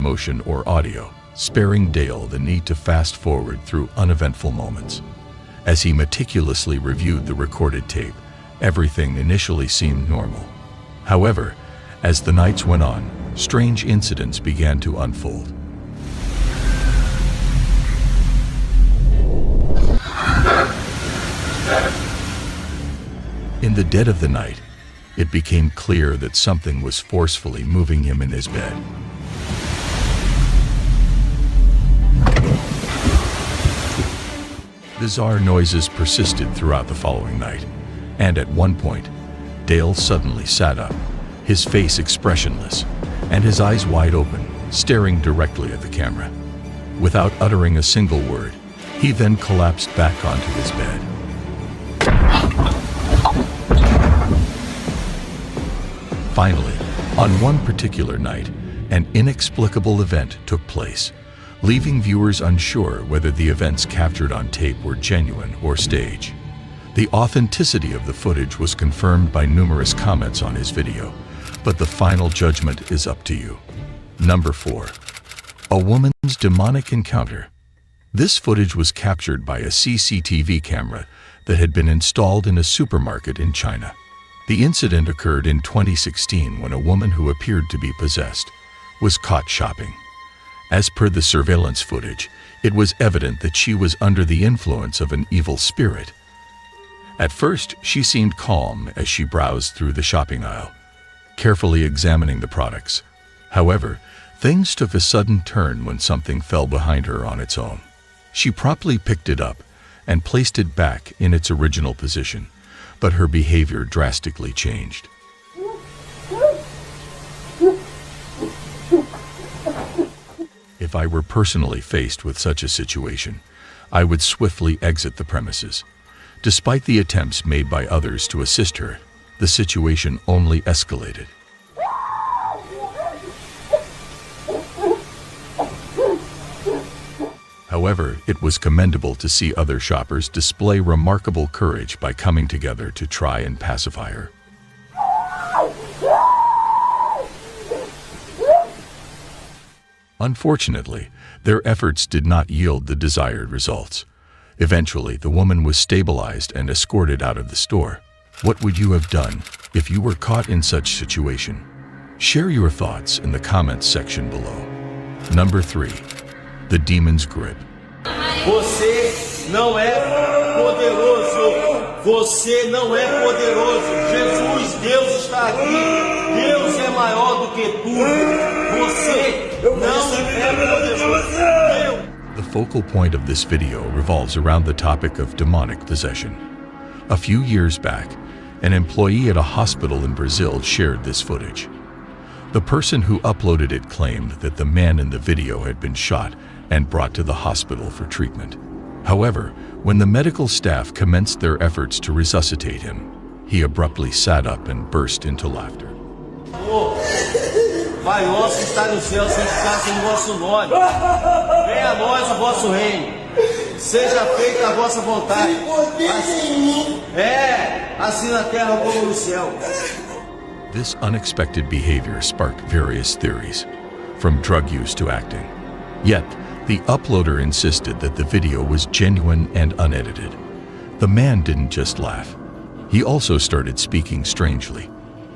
motion or audio, sparing Dale the need to fast forward through uneventful moments. As he meticulously reviewed the recorded tape, everything initially seemed normal. However, as the nights went on, strange incidents began to unfold. In the dead of the night, it became clear that something was forcefully moving him in his bed. Bizarre noises persisted throughout the following night, and at one point, Dale suddenly sat up, his face expressionless, and his eyes wide open, staring directly at the camera. Without uttering a single word, he then collapsed back onto his bed. Finally, on one particular night, an inexplicable event took place, leaving viewers unsure whether the events captured on tape were genuine or staged. The authenticity of the footage was confirmed by numerous comments on his video, but the final judgment is up to you. Number 4. A woman's demonic encounter. This footage was captured by a CCTV camera that had been installed in a supermarket in China. The incident occurred in 2016 when a woman who appeared to be possessed was caught shopping. As per the surveillance footage, it was evident that she was under the influence of an evil spirit. At first, she seemed calm as she browsed through the shopping aisle, carefully examining the products. However, things took a sudden turn when something fell behind her on its own. She promptly picked it up and placed it back in its original position, but her behavior drastically changed. If I were personally faced with such a situation, I would swiftly exit the premises. Despite the attempts made by others to assist her, the situation only escalated. However, it was commendable to see other shoppers display remarkable courage by coming together to try and pacify her. Unfortunately, their efforts did not yield the desired results. Eventually, the woman was stabilized and escorted out of the store. What would you have done if you were caught in such situation? Share your thoughts in the comments section below. Number 3. The Demon's Grip. Você não é poderoso. Você não é poderoso. Jesus, Deus está aqui. Deus é maior do que tudo. Você não é poderoso. The focal point of this video revolves around the topic of demonic possession. A few years back, an employee at a hospital in Brazil shared this footage. The person who uploaded it claimed that the man in the video had been shot and brought to the hospital for treatment. However, when the medical staff commenced their efforts to resuscitate him, he abruptly sat up and burst into laughter. Pai nosso que está no céu, santificado o vosso nome. Venha a nós o vosso reino. Seja feita a vossa vontade. Assim na terra como no céu. This unexpected behavior sparked various theories, from drug use to acting. Yet, the uploader insisted that the video was genuine and unedited. The man didn't just laugh. He also started speaking strangely.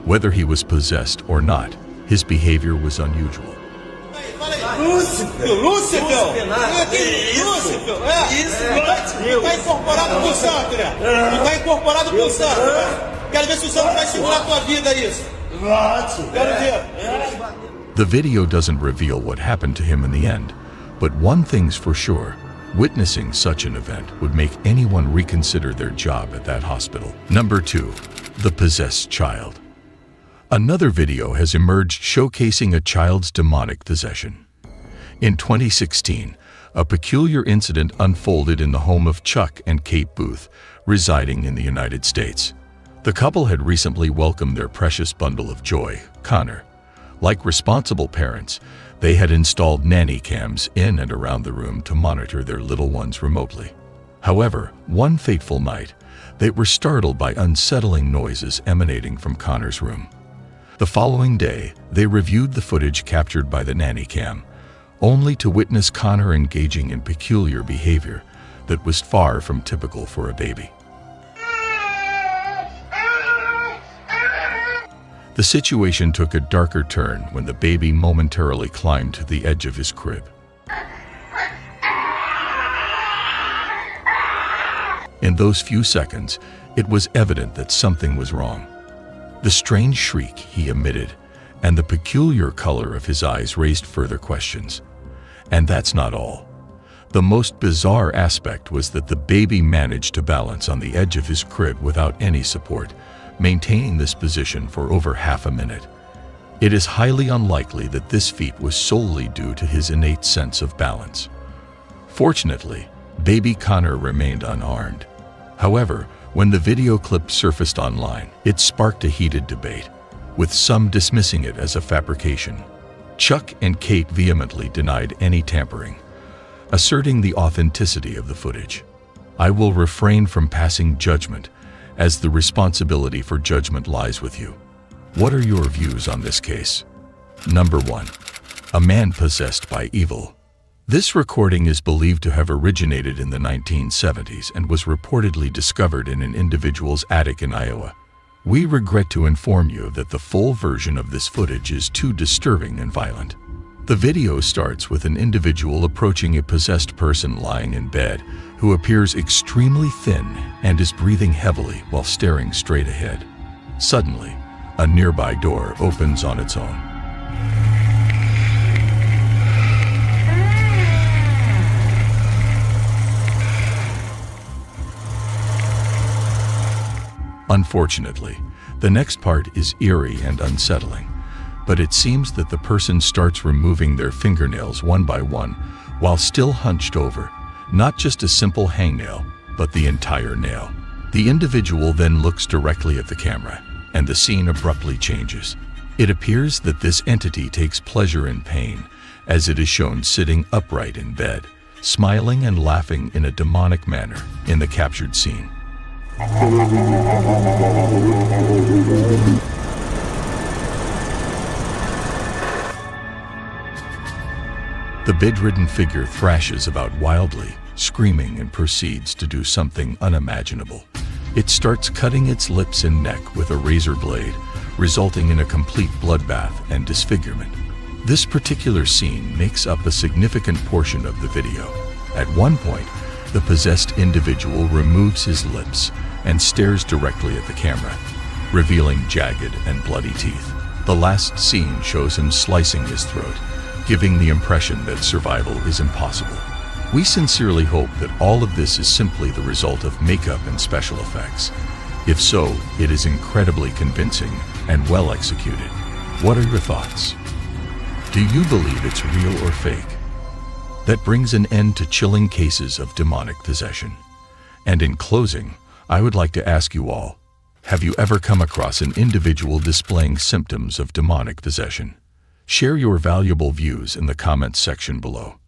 Whether he was possessed or not, his behavior was unusual. Lúcifer! Está incorporado com o santo, né? Está incorporado com o santo. Quero ver se o santo vai segurar a tua vida isso. Quero ver. The video doesn't reveal what happened to him in the end, but one thing's for sure, witnessing such an event would make anyone reconsider their job at that hospital. Number 2. The Possessed Child. Another video has emerged showcasing a child's demonic possession. In 2016, a peculiar incident unfolded in the home of Chuck and Kate Booth, residing in the United States. The couple had recently welcomed their precious bundle of joy, Connor. Like responsible parents, they had installed nanny cams in and around the room to monitor their little ones remotely. However, one fateful night, they were startled by unsettling noises emanating from Connor's room. The following day, they reviewed the footage captured by the nanny cam, only to witness Connor engaging in peculiar behavior that was far from typical for a baby. The situation took a darker turn when the baby momentarily climbed to the edge of his crib. In those few seconds, it was evident that something was wrong. The strange shriek he emitted and the peculiar color of his eyes raised further questions. And that's not all. The most bizarre aspect was that the baby managed to balance on the edge of his crib without any support, maintaining this position for over half a minute. It is highly unlikely that this feat was solely due to his innate sense of balance. Fortunately, baby Connor remained unharmed. However, when the video clip surfaced online, it sparked a heated debate, with some dismissing it as a fabrication. Chuck and Kate vehemently denied any tampering, asserting the authenticity of the footage. I will refrain from passing judgment, as the responsibility for judgment lies with you. What are your views on this case? Number 1. A man possessed by evil. This recording is believed to have originated in the 1970s and was reportedly discovered in an individual's attic in Iowa. We regret to inform you that the full version of this footage is too disturbing and violent. The video starts with an individual approaching a possessed person lying in bed, who appears extremely thin and is breathing heavily while staring straight ahead. Suddenly, a nearby door opens on its own. Unfortunately, the next part is eerie and unsettling, but it seems that the person starts removing their fingernails one by one while still hunched over, not just a simple hangnail, but the entire nail. The individual then looks directly at the camera, and the scene abruptly changes. It appears that this entity takes pleasure in pain, as it is shown sitting upright in bed, smiling and laughing in a demonic manner in the captured scene. The bedridden figure thrashes about wildly, screaming, and proceeds to do something unimaginable. It starts cutting its lips and neck with a razor blade, resulting in a complete bloodbath and disfigurement. This particular scene makes up a significant portion of the video. At one point, the possessed individual removes his lips and stares directly at the camera, revealing jagged and bloody teeth. The last scene shows him slicing his throat, giving the impression that survival is impossible. We sincerely hope that all of this is simply the result of makeup and special effects. If so, it is incredibly convincing and well executed. What are your thoughts? Do you believe it's real or fake? That brings an end to chilling cases of demonic possession. And in closing, I would like to ask you all, have you ever come across an individual displaying symptoms of demonic possession? Share your valuable views in the comments section below.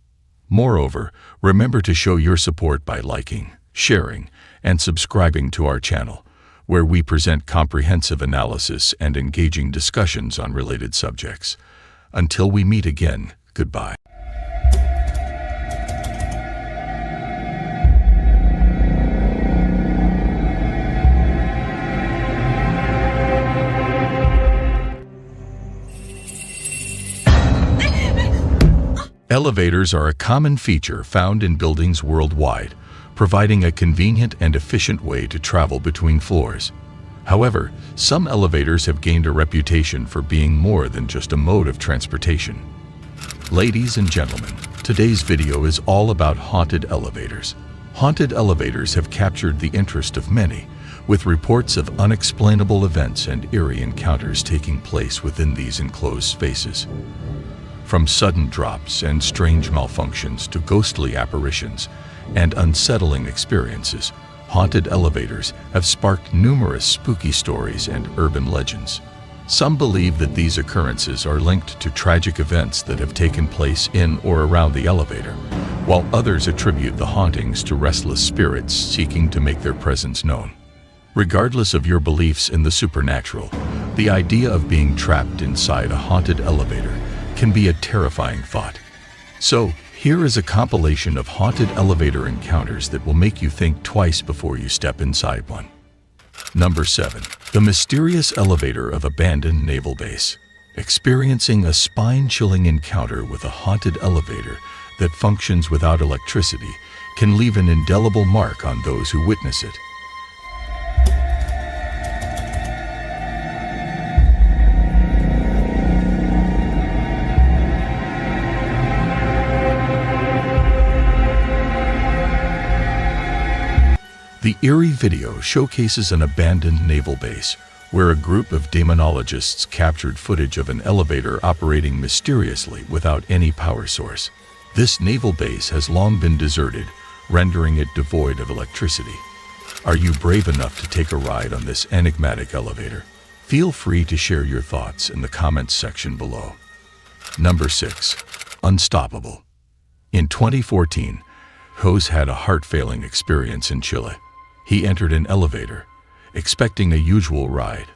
Moreover, remember to show your support by liking, sharing, and subscribing to our channel, where we present comprehensive analysis and engaging discussions on related subjects. Until we meet again, goodbye. Elevators are a common feature found in buildings worldwide, providing a convenient and efficient way to travel between floors. However, some elevators have gained a reputation for being more than just a mode of transportation. Ladies and gentlemen, today's video is all about haunted elevators. Haunted elevators have captured the interest of many, with reports of unexplainable events and eerie encounters taking place within these enclosed spaces. From sudden drops and strange malfunctions to ghostly apparitions and unsettling experiences, haunted elevators have sparked numerous spooky stories and urban legends. Some believe that these occurrences are linked to tragic events that have taken place in or around the elevator, while others attribute the hauntings to restless spirits seeking to make their presence known. Regardless of your beliefs in the supernatural, the idea of being trapped inside a haunted elevator can be a terrifying thought. So, here is a compilation of haunted elevator encounters that will make you think twice before you step inside one. Number 7. The mysterious elevator of abandoned naval base. Experiencing a spine-chilling encounter with a haunted elevator that functions without electricity can leave an indelible mark on those who witness it. The eerie video showcases an abandoned naval base where a group of demonologists captured footage of an elevator operating mysteriously without any power source. This naval base has long been deserted, rendering it devoid of electricity. Are you brave enough to take a ride on this enigmatic elevator? Feel free to share your thoughts in the comments section below. Number 6. Unstoppable. In 2014, Jose had a heart-failing experience in Chile. He entered an elevator, expecting a usual ride,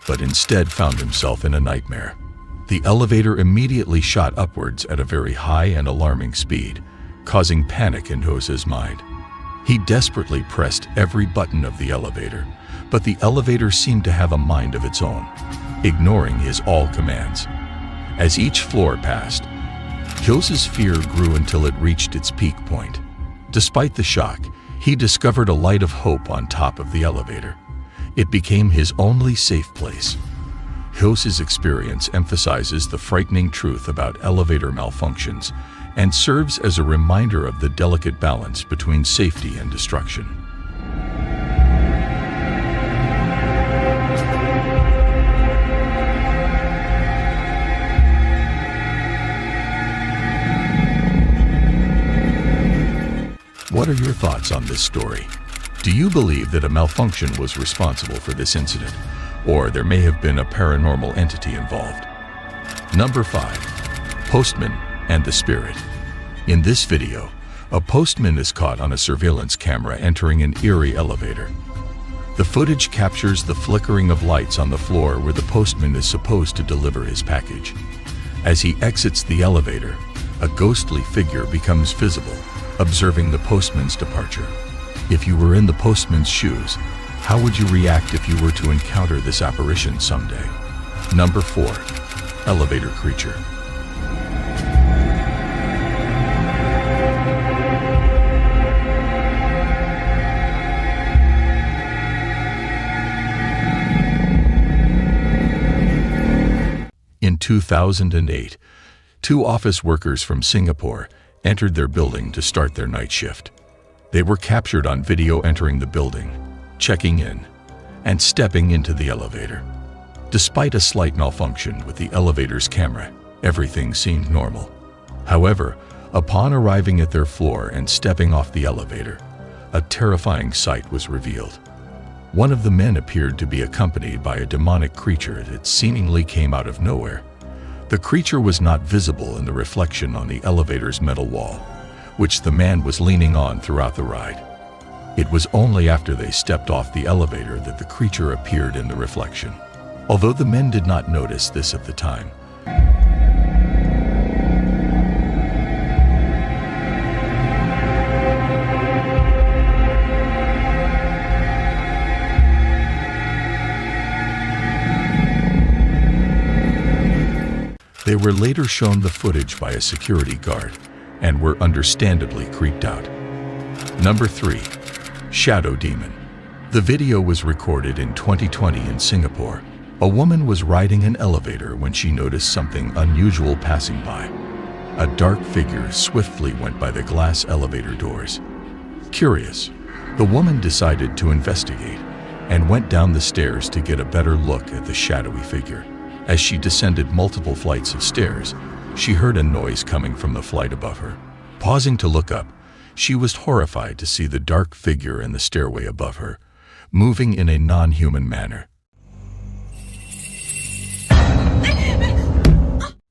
but instead found himself in a nightmare. The elevator immediately shot upwards at a very high and alarming speed, causing panic in Jose's mind. He desperately pressed every button of the elevator, but the elevator seemed to have a mind of its own, ignoring his all commands. As each floor passed, Jose's fear grew until it reached its peak point. Despite the shock, he discovered a light of hope on top of the elevator. It became his only safe place. Jose's experience emphasizes the frightening truth about elevator malfunctions and serves as a reminder of the delicate balance between safety and destruction. What are your thoughts on this story? Do you believe that a malfunction was responsible for this incident, or there may have been a paranormal entity involved? Number 5. Postman and the Spirit. In this video, a postman is caught on a surveillance camera entering an eerie elevator. The footage captures the flickering of lights on the floor where the postman is supposed to deliver his package. As he exits the elevator, a ghostly figure becomes visible, observing the postman's departure. If you were in the postman's shoes, how would you react if you were to encounter this apparition someday? Number 4. Elevator creature. In 2008, 2 office workers from Singapore entered their building to start their night shift. They were captured on video entering the building, checking in, and stepping into the elevator. Despite a slight malfunction with the elevator's camera, everything seemed normal. However, upon arriving at their floor and stepping off the elevator, a terrifying sight was revealed. One of the men appeared to be accompanied by a demonic creature that seemingly came out of nowhere. The creature was not visible in the reflection on the elevator's metal wall, which the man was leaning on throughout the ride. It was only after they stepped off the elevator that the creature appeared in the reflection. Although the men did not notice this at the time, they were later shown the footage by a security guard and were understandably creeped out. Number 3. Shadow Demon. The video was recorded in 2020 in Singapore. A woman was riding an elevator when she noticed something unusual passing by. A dark figure swiftly went by the glass elevator doors. Curious, the woman decided to investigate and went down the stairs to get a better look at the shadowy figure. As she descended multiple flights of stairs, she heard a noise coming from the flight above her. Pausing to look up, she was horrified to see the dark figure in the stairway above her, moving in a non-human manner.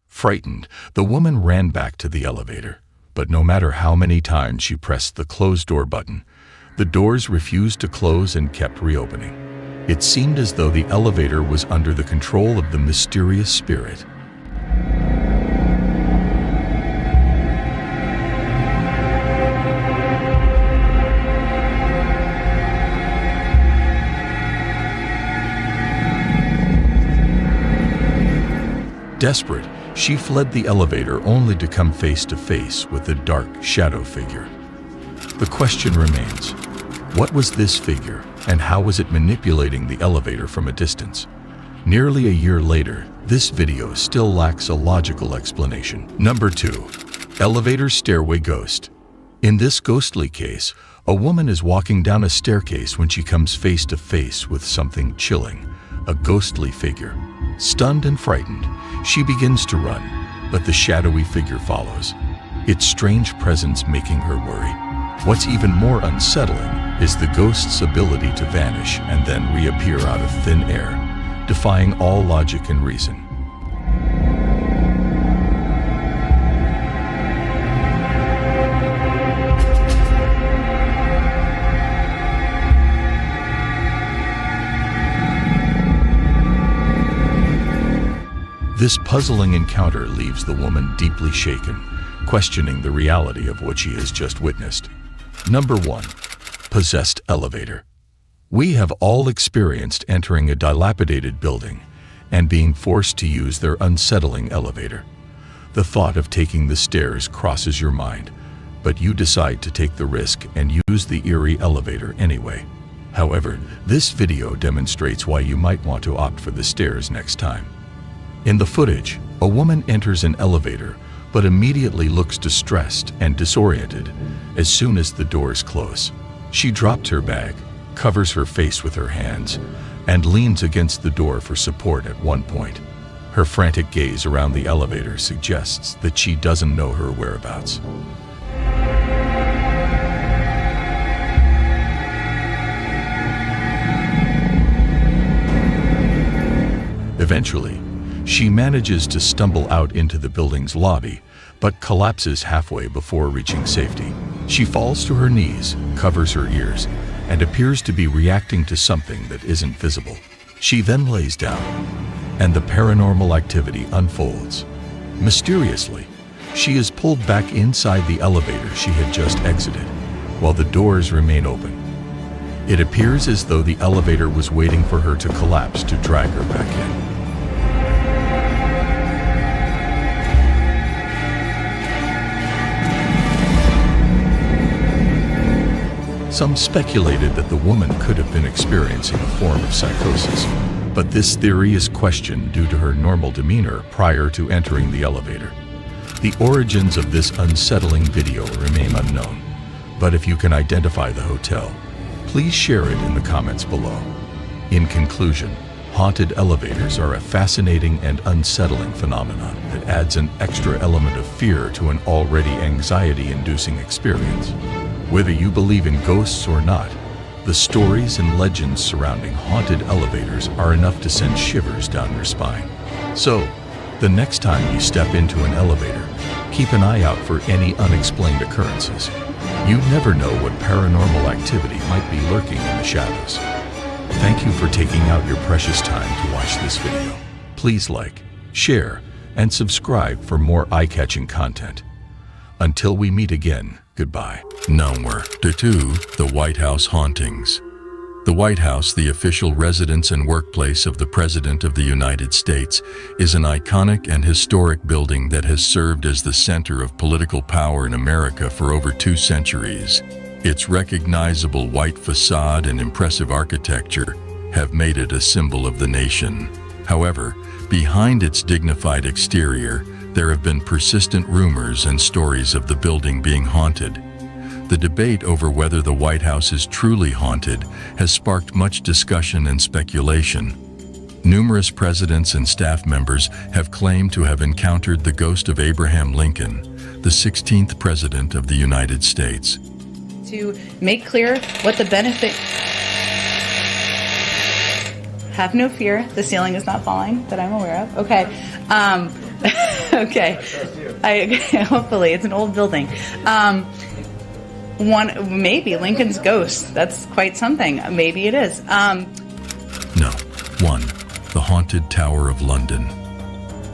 Frightened, the woman ran back to the elevator, but no matter how many times she pressed the close door button, the doors refused to close and kept reopening. It seemed as though the elevator was under the control of the mysterious spirit. Desperate, she fled the elevator only to come face to face with the dark shadow figure. The question remains, what was this figure, and how was it manipulating the elevator from a distance? Nearly a year later, this video still lacks a logical explanation. Number 2. Elevator stairway ghost. In this ghostly case, a woman is walking down a staircase when she comes face to face with something chilling, a ghostly figure. Stunned and frightened, she begins to run, but the shadowy figure follows, its strange presence making her worry. What's even more unsettling is the ghost's ability to vanish and then reappear out of thin air, defying all logic and reason. This puzzling encounter leaves the woman deeply shaken, questioning the reality of what she has just witnessed. Number 1. Possessed elevator. We have all experienced entering a dilapidated building and being forced to use their unsettling elevator. The thought of taking the stairs crosses your mind, but you decide to take the risk and use the eerie elevator anyway. However, this video demonstrates why you might want to opt for the stairs next time. In the footage, a woman enters an elevator but immediately looks distressed and disoriented as soon as the doors close. She drops her bag, covers her face with her hands, and leans against the door for support at one point. Her frantic gaze around the elevator suggests that she doesn't know her whereabouts. Eventually, she manages to stumble out into the building's lobby, but collapses halfway before reaching safety. She falls to her knees, covers her ears, and appears to be reacting to something that isn't visible. She then lays down, and the paranormal activity unfolds. Mysteriously, she is pulled back inside the elevator she had just exited, while the doors remain open. It appears as though the elevator was waiting for her to collapse to drag her back in. Some speculated that the woman could have been experiencing a form of psychosis, but this theory is questioned due to her normal demeanor prior to entering the elevator. The origins of this unsettling video remain unknown, but if you can identify the hotel, please share it in the comments below. In conclusion, haunted elevators are a fascinating and unsettling phenomenon that adds an extra element of fear to an already anxiety-inducing experience. Whether you believe in ghosts or not, the stories and legends surrounding haunted elevators are enough to send shivers down your spine. So, the next time you step into an elevator, keep an eye out for any unexplained occurrences. You never know what paranormal activity might be lurking in the shadows. Thank you for taking out your precious time to watch this video. Please like, share, and subscribe for more eye-catching content. Until we meet again, goodbye. Number 2. The White House hauntings. The White House, the official residence and workplace of the President of the United States, is an iconic and historic building that has served as the center of political power in America for over 2 centuries. Its recognizable white facade and impressive architecture have made it a symbol of the nation. However, behind its dignified exterior, there have been persistent rumors and stories of the building being haunted. The debate over whether the White House is truly haunted has sparked much discussion and speculation. Numerous presidents and staff members have claimed to have encountered the ghost of Abraham Lincoln, the 16th President of the United States. To make clear what the benefit... Have no fear, the ceiling is not falling that I'm aware of. Okay. Okay. Hopefully, it's an old building. Maybe Lincoln's ghost. That's quite something. Maybe it is. No. 1. The Haunted Tower of London.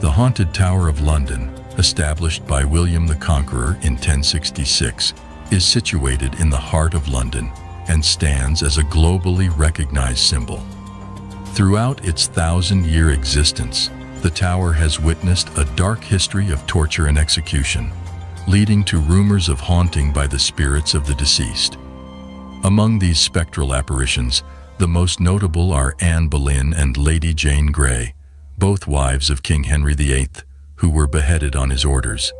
The Haunted Tower of London, established by William the Conqueror in 1066, is situated in the heart of London and stands as a globally recognized symbol. Throughout its 1,000-year existence, The tower has witnessed a dark history of torture and execution, leading to rumors of haunting by the spirits of the deceased. Among these spectral apparitions, the most notable are Anne Boleyn and Lady Jane Grey, both wives of King Henry VIII, who were beheaded on his orders.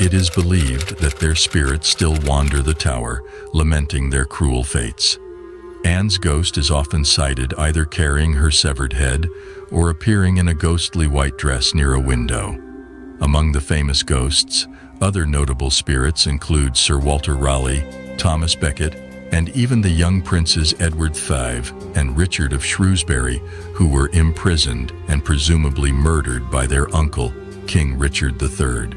It is believed that their spirits still wander the tower, lamenting their cruel fates. Anne's ghost is often sighted either carrying her severed head or appearing in a ghostly white dress near a window. Among the famous ghosts, other notable spirits include Sir Walter Raleigh, Thomas Becket, and even the young princes Edward V and Richard of Shrewsbury, who were imprisoned and presumably murdered by their uncle, King Richard III.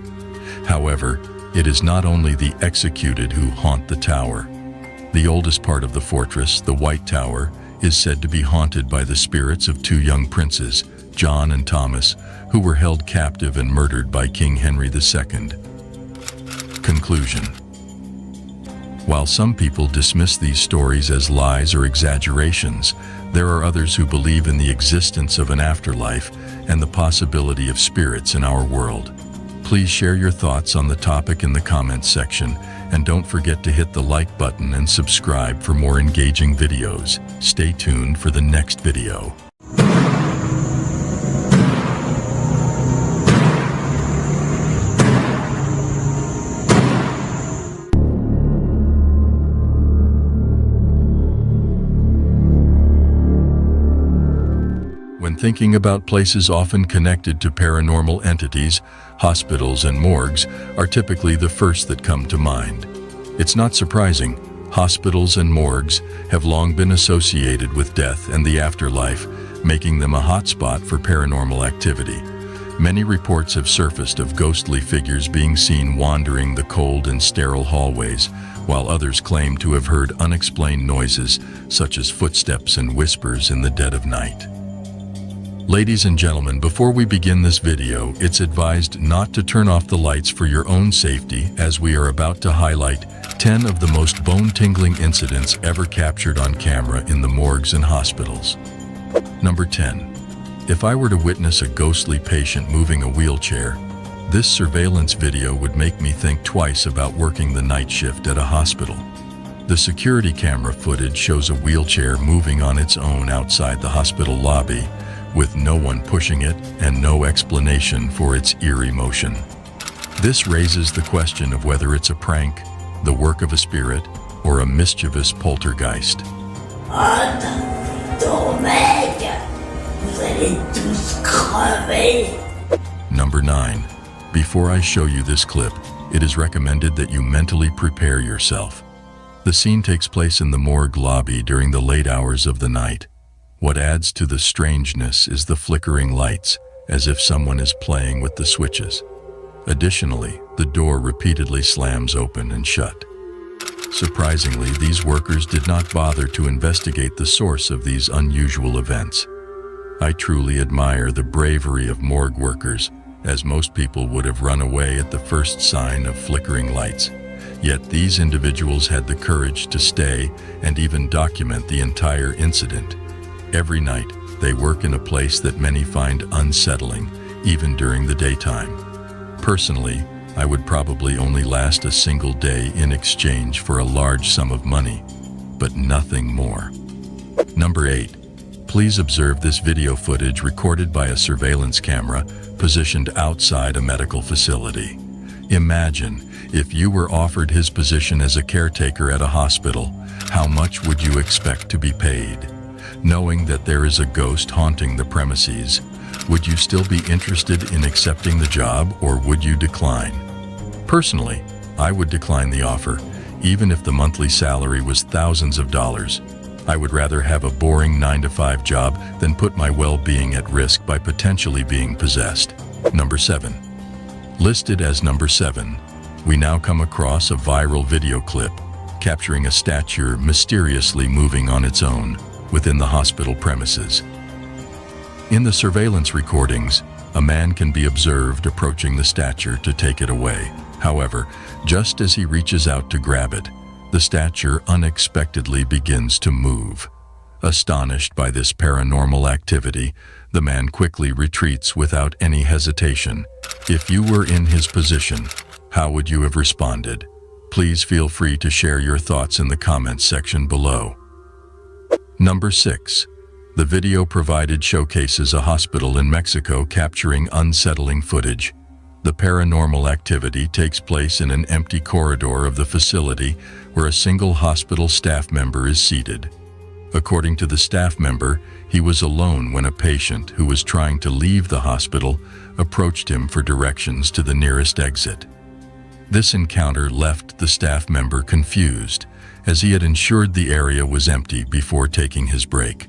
However, it is not only the executed who haunt the tower. The oldest part of the fortress, the White Tower, is said to be haunted by the spirits of two young princes, John and Thomas, who were held captive and murdered by King Henry II. Conclusion. While some people dismiss these stories as lies or exaggerations, there are others who believe in the existence of an afterlife and the possibility of spirits in our world. Please share your thoughts on the topic in the comments section, and don't forget to hit the like button and subscribe for more engaging videos. Stay tuned for the next video. When thinking about places often connected to paranormal entities, hospitals and morgues are typically the first that come to mind. It's not surprising. Hospitals and morgues have long been associated with death and the afterlife, making them a hotspot for paranormal activity. Many reports have surfaced of ghostly figures being seen wandering the cold and sterile hallways, while others claim to have heard unexplained noises such as footsteps and whispers in the dead of night. Ladies and gentlemen, before we begin this video, it's advised not to turn off the lights for your own safety, as we are about to highlight 10 of the most bone-tingling incidents ever captured on camera in the morgues and hospitals. Number 10. If I were to witness a ghostly patient moving a wheelchair, this surveillance video would make me think twice about working the night shift at a hospital. The security camera footage shows a wheelchair moving on its own outside the hospital lobby, with no one pushing it and no explanation for its eerie motion. This raises the question of whether it's a prank, the work of a spirit, or a mischievous poltergeist. Number 9. Before I show you this clip, it is recommended that you mentally prepare yourself. The scene takes place in the morgue lobby during the late hours of the night. What adds to the strangeness is the flickering lights, as if someone is playing with the switches. Additionally, the door repeatedly slams open and shut. Surprisingly, these workers did not bother to investigate the source of these unusual events. I truly admire the bravery of morgue workers, as most people would have run away at the first sign of flickering lights. Yet these individuals had the courage to stay and even document the entire incident. Every night, they work in a place that many find unsettling, even during the daytime. Personally, I would probably only last a single day in exchange for a large sum of money, but nothing more. Number 8. Please observe this video footage recorded by a surveillance camera positioned outside a medical facility. Imagine if you were offered his position as a caretaker at a hospital, how much would you expect to be paid? Knowing that there is a ghost haunting the premises, would you still be interested in accepting the job, or would you decline? Personally, I would decline the offer, even if the monthly salary was thousands of dollars. I would rather have a boring 9-to-5 job than put my well-being at risk by potentially being possessed. Number 7. Listed as number 7, we now come across a viral video clip capturing a statue mysteriously moving on its own within the hospital premises. In the surveillance recordings, a man can be observed approaching the statue to take it away. However, just as he reaches out to grab it, the statue unexpectedly begins to move. Astonished by this paranormal activity, The man quickly retreats without any hesitation. If you were in his position, how would you have responded? Please feel free to share your thoughts in the comments section below. Number 6. The video provided showcases a hospital in Mexico capturing unsettling footage. The paranormal activity takes place in an empty corridor of the facility where a single hospital staff member is seated. According to the staff member, he was alone when a patient who was trying to leave the hospital approached him for directions to the nearest exit. This encounter left the staff member confused, as he had ensured the area was empty before taking his break.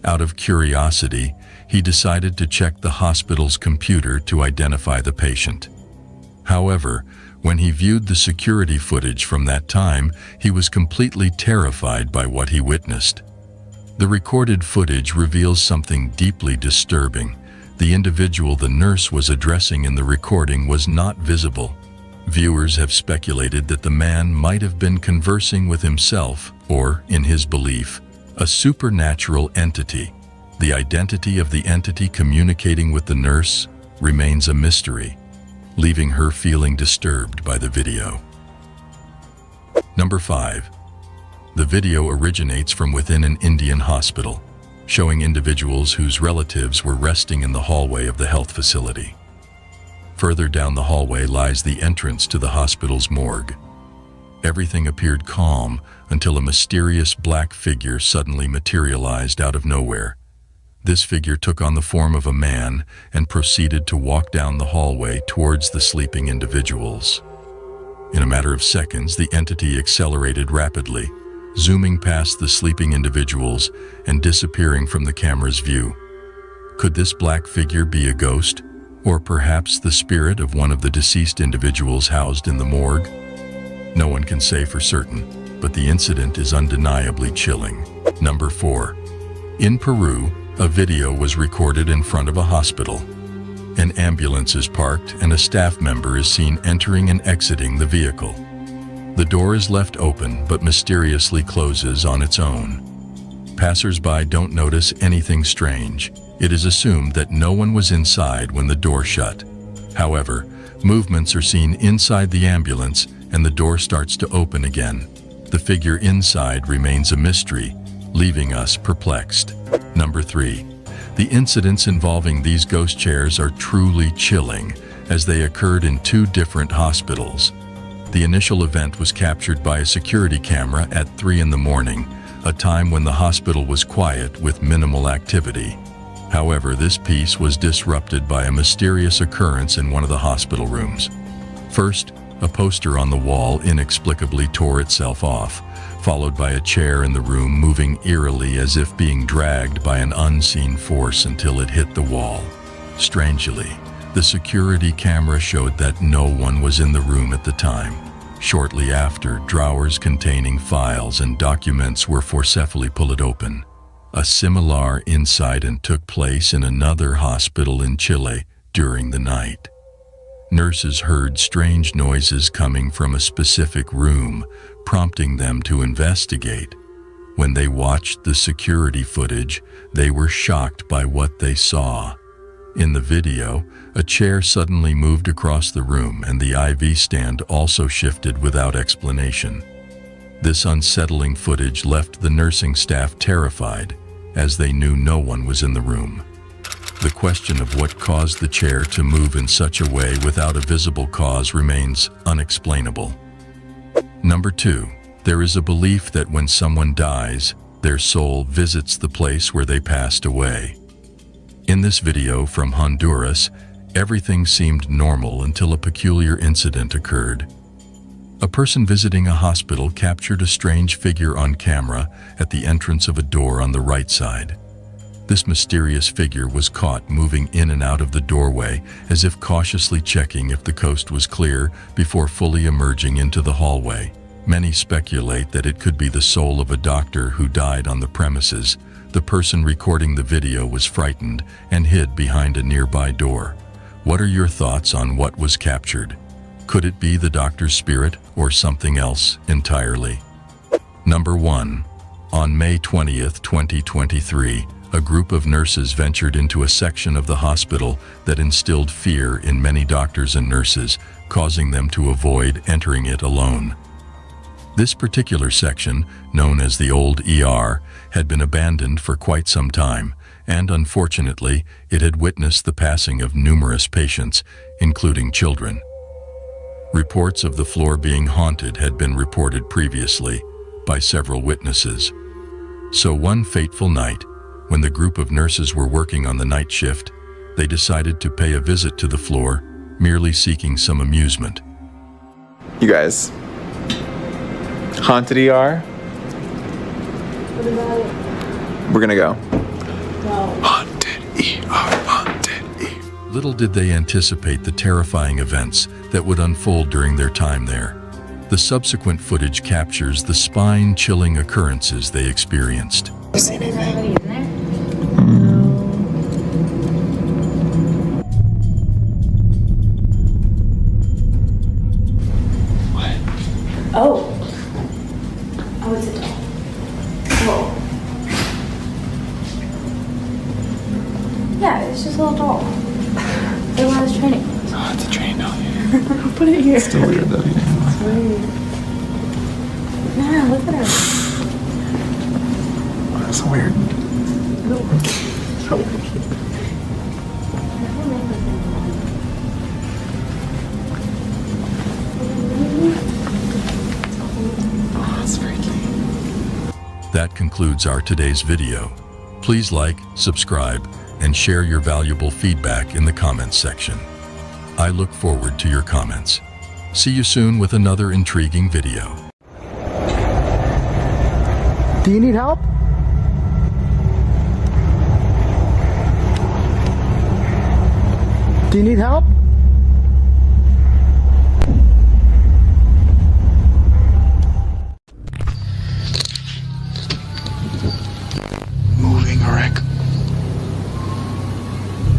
Out of curiosity, he decided to check the hospital's computer to identify the patient. However, when he viewed the security footage from that time, he was completely terrified by what he witnessed. The recorded footage reveals something deeply disturbing. The individual the nurse was addressing in the recording was not visible. Viewers have speculated that the man might have been conversing with himself or, in his belief, a supernatural entity. The identity of the entity communicating with the nurse remains a mystery, leaving her feeling disturbed by the video. Number 5. The video originates from within an Indian hospital, showing individuals whose relatives were resting in the hallway of the health facility. Further down the hallway lies the entrance to the hospital's morgue. Everything appeared calm until a mysterious black figure suddenly materialized out of nowhere. This figure took on the form of a man and proceeded to walk down the hallway towards the sleeping individuals. In a matter of seconds, the entity accelerated rapidly, zooming past the sleeping individuals and disappearing from the camera's view. Could this black figure be a ghost, or perhaps the spirit of one of the deceased individuals housed in the morgue? No one can say for certain, but the incident is undeniably chilling. Number 4. In Peru, a video was recorded in front of a hospital. An ambulance is parked and a staff member is seen entering and exiting the vehicle. The door is left open but mysteriously closes on its own. Passers-by don't notice anything strange. It is assumed that no one was inside when the door shut. However, movements are seen inside the ambulance and the door starts to open again. The figure inside remains a mystery, leaving us perplexed. Number 3. The incidents involving these ghost chairs are truly chilling, as they occurred in 2 different hospitals. The initial event was captured by a security camera at 3 in the morning, a time when the hospital was quiet with minimal activity. However, this piece was disrupted by a mysterious occurrence in one of the hospital rooms. First, a poster on the wall inexplicably tore itself off, followed by a chair in the room moving eerily as if being dragged by an unseen force until it hit the wall. Strangely, the security camera showed that no one was in the room at the time. Shortly after, drawers containing files and documents were forcefully pulled open. A similar incident took place in another hospital in Chile during the night. Nurses heard strange noises coming from a specific room, prompting them to investigate. When they watched the security footage, they were shocked by what they saw. In the video, a chair suddenly moved across the room and the IV stand also shifted without explanation. This unsettling footage left the nursing staff terrified, as they knew no one was in the room. The question of what caused the chair to move in such a way without a visible cause remains unexplainable. Number 2. There is a belief that when someone dies, their soul visits the place where they passed away. In this video from Honduras, everything seemed normal until a peculiar incident occurred. A person visiting a hospital captured a strange figure on camera at the entrance of a door on the right side. This mysterious figure was caught moving in and out of the doorway as if cautiously checking if the coast was clear before fully emerging into the hallway. Many speculate that it could be the soul of a doctor who died on the premises. The person recording the video was frightened and hid behind a nearby door. What are your thoughts on what was captured? Could it be the doctor's spirit or something else entirely? Number 1. On May 20th, 2023, a group of nurses ventured into a section of the hospital that instilled fear in many doctors and nurses, causing them to avoid entering it alone. This particular section, known as the old ER, had been abandoned for quite some time, and unfortunately, it had witnessed the passing of numerous patients, including children. Reports of the floor being haunted had been reported previously by several witnesses. So one fateful night, when the group of nurses were working on the night shift, they decided to pay a visit to the floor, merely seeking some amusement. You guys, haunted ER? What about it? We're gonna go. No. Haunted ER, haunted ER. Little did they anticipate the terrifying events that would unfold during their time there. The subsequent footage captures the spine-chilling occurrences they experienced. You see anything? Anybody in there? What? Oh. Oh, it's a doll. Oh. Yeah, it's just a little doll. They want us training. Oh, it's a train down here. Put it here. It's still weird though. It's weird. Nah, look at her. Oh, that's so weird. So weird. Oh, that's freaky. That concludes our today's video. Please like, subscribe, and share your valuable feedback in the comments section. I look forward to your comments. See you soon with another intriguing video. Do you need help? Do you need help? Moving wreck.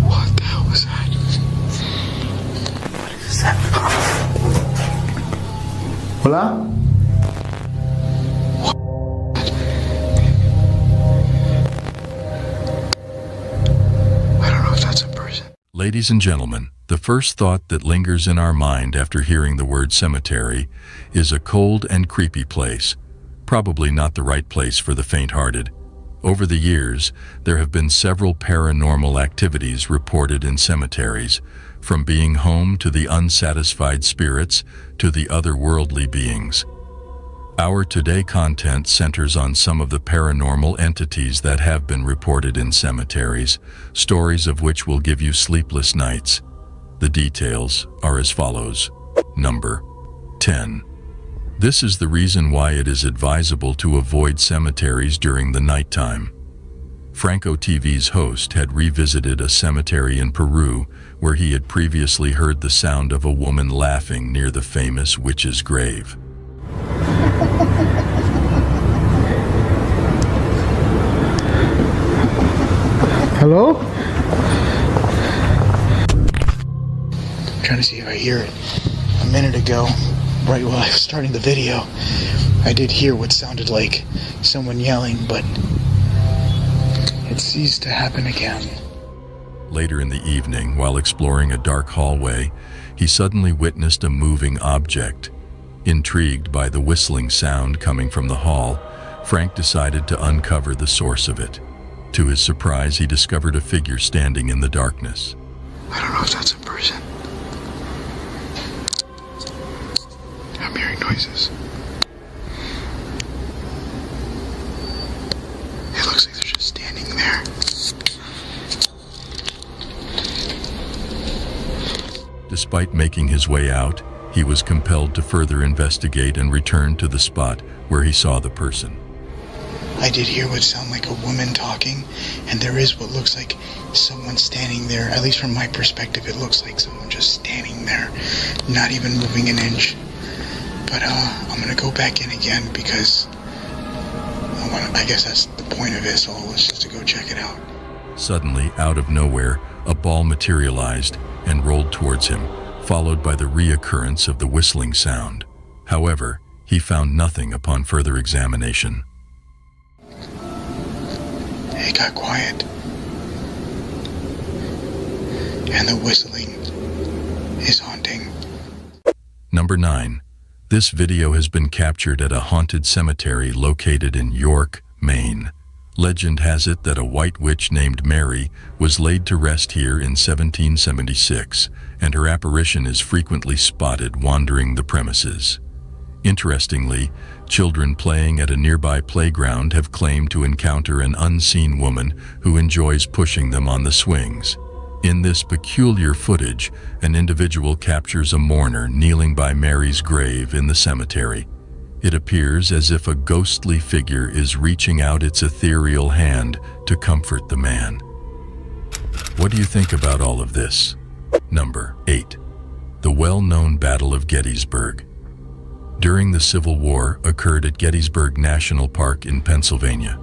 What the hell was that? What is that? Hola? I don't know if that's a person. Ladies and gentlemen, the first thought that lingers in our mind after hearing the word cemetery is a cold and creepy place. Probably not the right place for the faint-hearted. Over the years, there have been several paranormal activities reported in cemeteries, from being home to the unsatisfied spirits to the otherworldly beings. Our today content centers on some of the paranormal entities that have been reported in cemeteries, stories of which will give you sleepless nights. The details are as follows. Number 10. This is the reason why it is advisable to avoid cemeteries during the nighttime. Franco TV's host had revisited a cemetery in Peru where he had previously heard the sound of a woman laughing near the famous witch's grave. Hello? I'm trying to see if I hear it. A minute ago, right while I was starting the video, I did hear what sounded like someone yelling, but it ceased to happen again. Later in the evening, while exploring a dark hallway, he suddenly witnessed a moving object. Intrigued by the whistling sound coming from the hall, Frank decided to uncover the source of it. To his surprise, he discovered a figure standing in the darkness. I don't know if that's a person. I'm hearing noises. It looks like they're just standing there. Despite making his way out, he was compelled to further investigate and return to the spot where he saw the person. I did hear what sounded like a woman talking, and there is what looks like someone standing there. At least from my perspective, it looks like someone just standing there, not even moving an inch. But I'm gonna go back in again because I guess that's the point of this all, is just to go check it out. Suddenly, out of nowhere, a ball materialized and rolled towards him, followed by the reoccurrence of the whistling sound. However, he found nothing upon further examination. it got quiet. And the whistling is haunting. Number 9. This video has been captured at a haunted cemetery located in York, Maine. Legend has it that a white witch named Mary was laid to rest here in 1776, and her apparition is frequently spotted wandering the premises. Interestingly, children playing at a nearby playground have claimed to encounter an unseen woman who enjoys pushing them on the swings. In this peculiar footage, an individual captures a mourner kneeling by Mary's grave in the cemetery. It appears as if a ghostly figure is reaching out its ethereal hand to comfort the man. What do you think about all of this? Number 8. The well-known Battle of Gettysburg. During the Civil War occurred at Gettysburg National Park in Pennsylvania.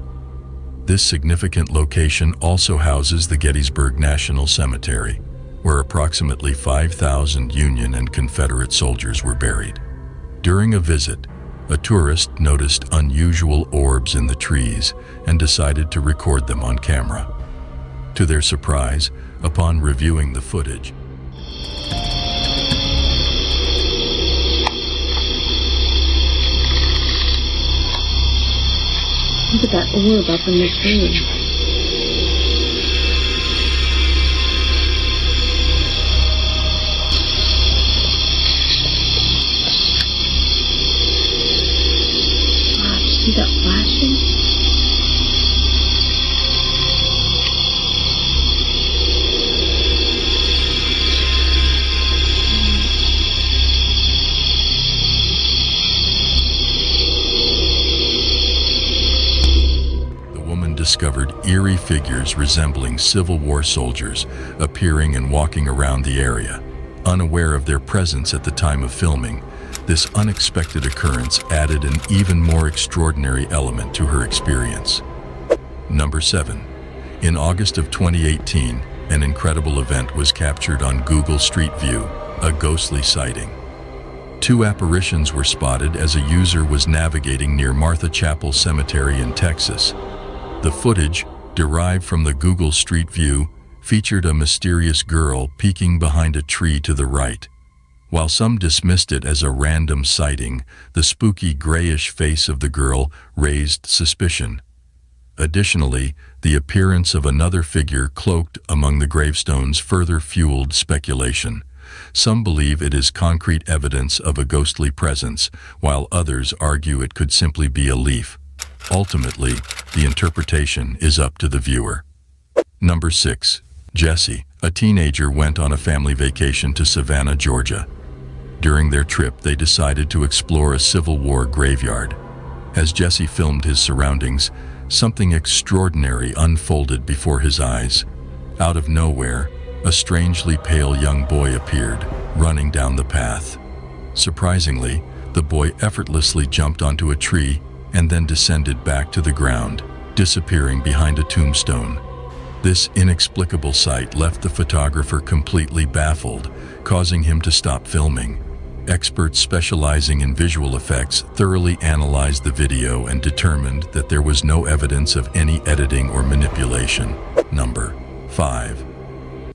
This significant location also houses the Gettysburg National Cemetery, where approximately 5,000 Union and Confederate soldiers were buried. During a visit, a tourist noticed unusual orbs in the trees and decided to record them on camera. To their surprise, upon reviewing the footage, Look at that orb up in the tree. Wow, did you see that flashing? discovered eerie figures resembling Civil War soldiers appearing and walking around the area. Unaware of their presence at the time of filming, this unexpected occurrence added an even more extraordinary element to her experience. Number 7. In August of 2018, an incredible event was captured on Google Street View, a ghostly sighting. 2 apparitions were spotted as a user was navigating near Martha Chapel Cemetery in Texas. The footage, derived from the Google Street View, featured a mysterious girl peeking behind a tree to the right. While some dismissed it as a random sighting, the spooky grayish face of the girl raised suspicion. Additionally, the appearance of another figure cloaked among the gravestones further fueled speculation. Some believe it is concrete evidence of a ghostly presence, while others argue it could simply be a leaf. Ultimately, the interpretation is up to the viewer. Number 6. Jesse, a teenager, went on a family vacation to Savannah, Georgia. During their trip, they decided to explore a Civil War graveyard. As Jesse filmed his surroundings, something extraordinary unfolded before his eyes. Out of nowhere, a strangely pale young boy appeared, running down the path. Surprisingly, the boy effortlessly jumped onto a tree and then descended back to the ground, disappearing behind a tombstone. This inexplicable sight left the photographer completely baffled, causing him to stop filming. Experts specializing in visual effects thoroughly analyzed the video and determined that there was no evidence of any editing or manipulation. Number 5.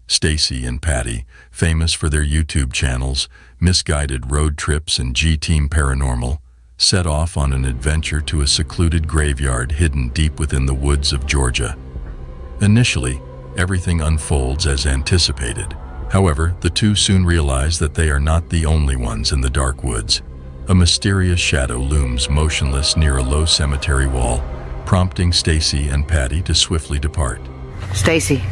Stacy and Patty, famous for their YouTube channels, Misguided Road Trips and G-Team Paranormal, set off on an adventure to a secluded graveyard hidden deep within the woods of Georgia. Initially, everything unfolds as anticipated. However, the two soon realize that they are not the only ones in the dark woods. A mysterious shadow looms motionless near a low cemetery wall, prompting Stacy and Patty to swiftly depart. Stacy.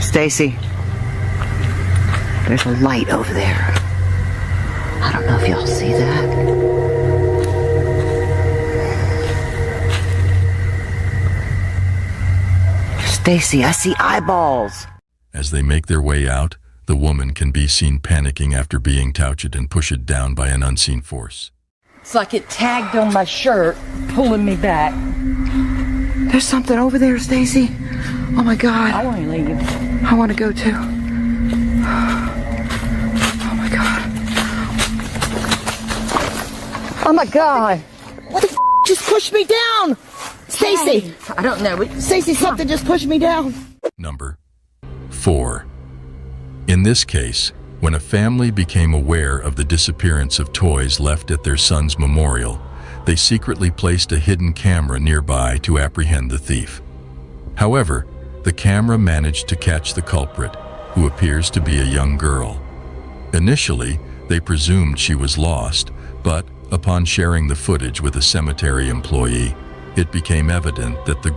Stacy. There's a light over there. I don't know if y'all see that. Stacy, I see eyeballs. As they make their way out, the woman can be seen panicking after being touched and pushed down by an unseen force. It's like it tagged on my shirt, pulling me back. There's something over there, Stacy. Oh my God. I want to leave. I want to go too. Oh my God. Oh my God. What the f*** just pushed me down? Stacy! I don't know. Stacy, something just pushed me down. Number 4. In this case, when a family became aware of the disappearance of toys left at their son's memorial, they secretly placed a hidden camera nearby to apprehend the thief. However, the camera managed to catch the culprit, who appears to be a young girl. Initially, they presumed she was lost, but upon sharing the footage with a cemetery employee, it became evident that the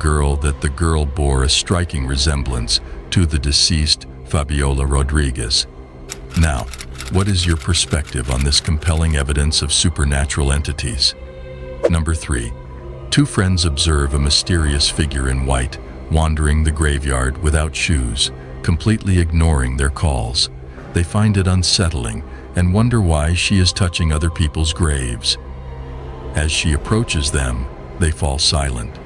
girl bore a striking resemblance to the deceased Fabiola Rodriguez. Now, what is your perspective on this compelling evidence of supernatural entities? Number 3. Two friends observe a mysterious figure in white wandering the graveyard without shoes, completely ignoring their calls. They find it unsettling and wonder why she is touching other people's graves. As she approaches them, they fall silent.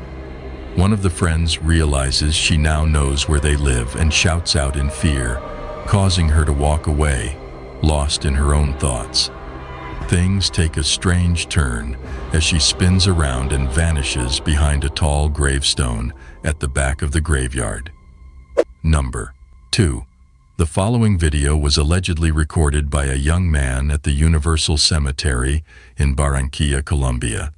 One of the friends realizes she now knows where they live and shouts out in fear, causing her to walk away, lost in her own thoughts. Things take a strange turn as she spins around and vanishes behind a tall gravestone at the back of the graveyard. Number 2. The following video was allegedly recorded by a young man at the Universal Cemetery in Barranquilla, Colombia.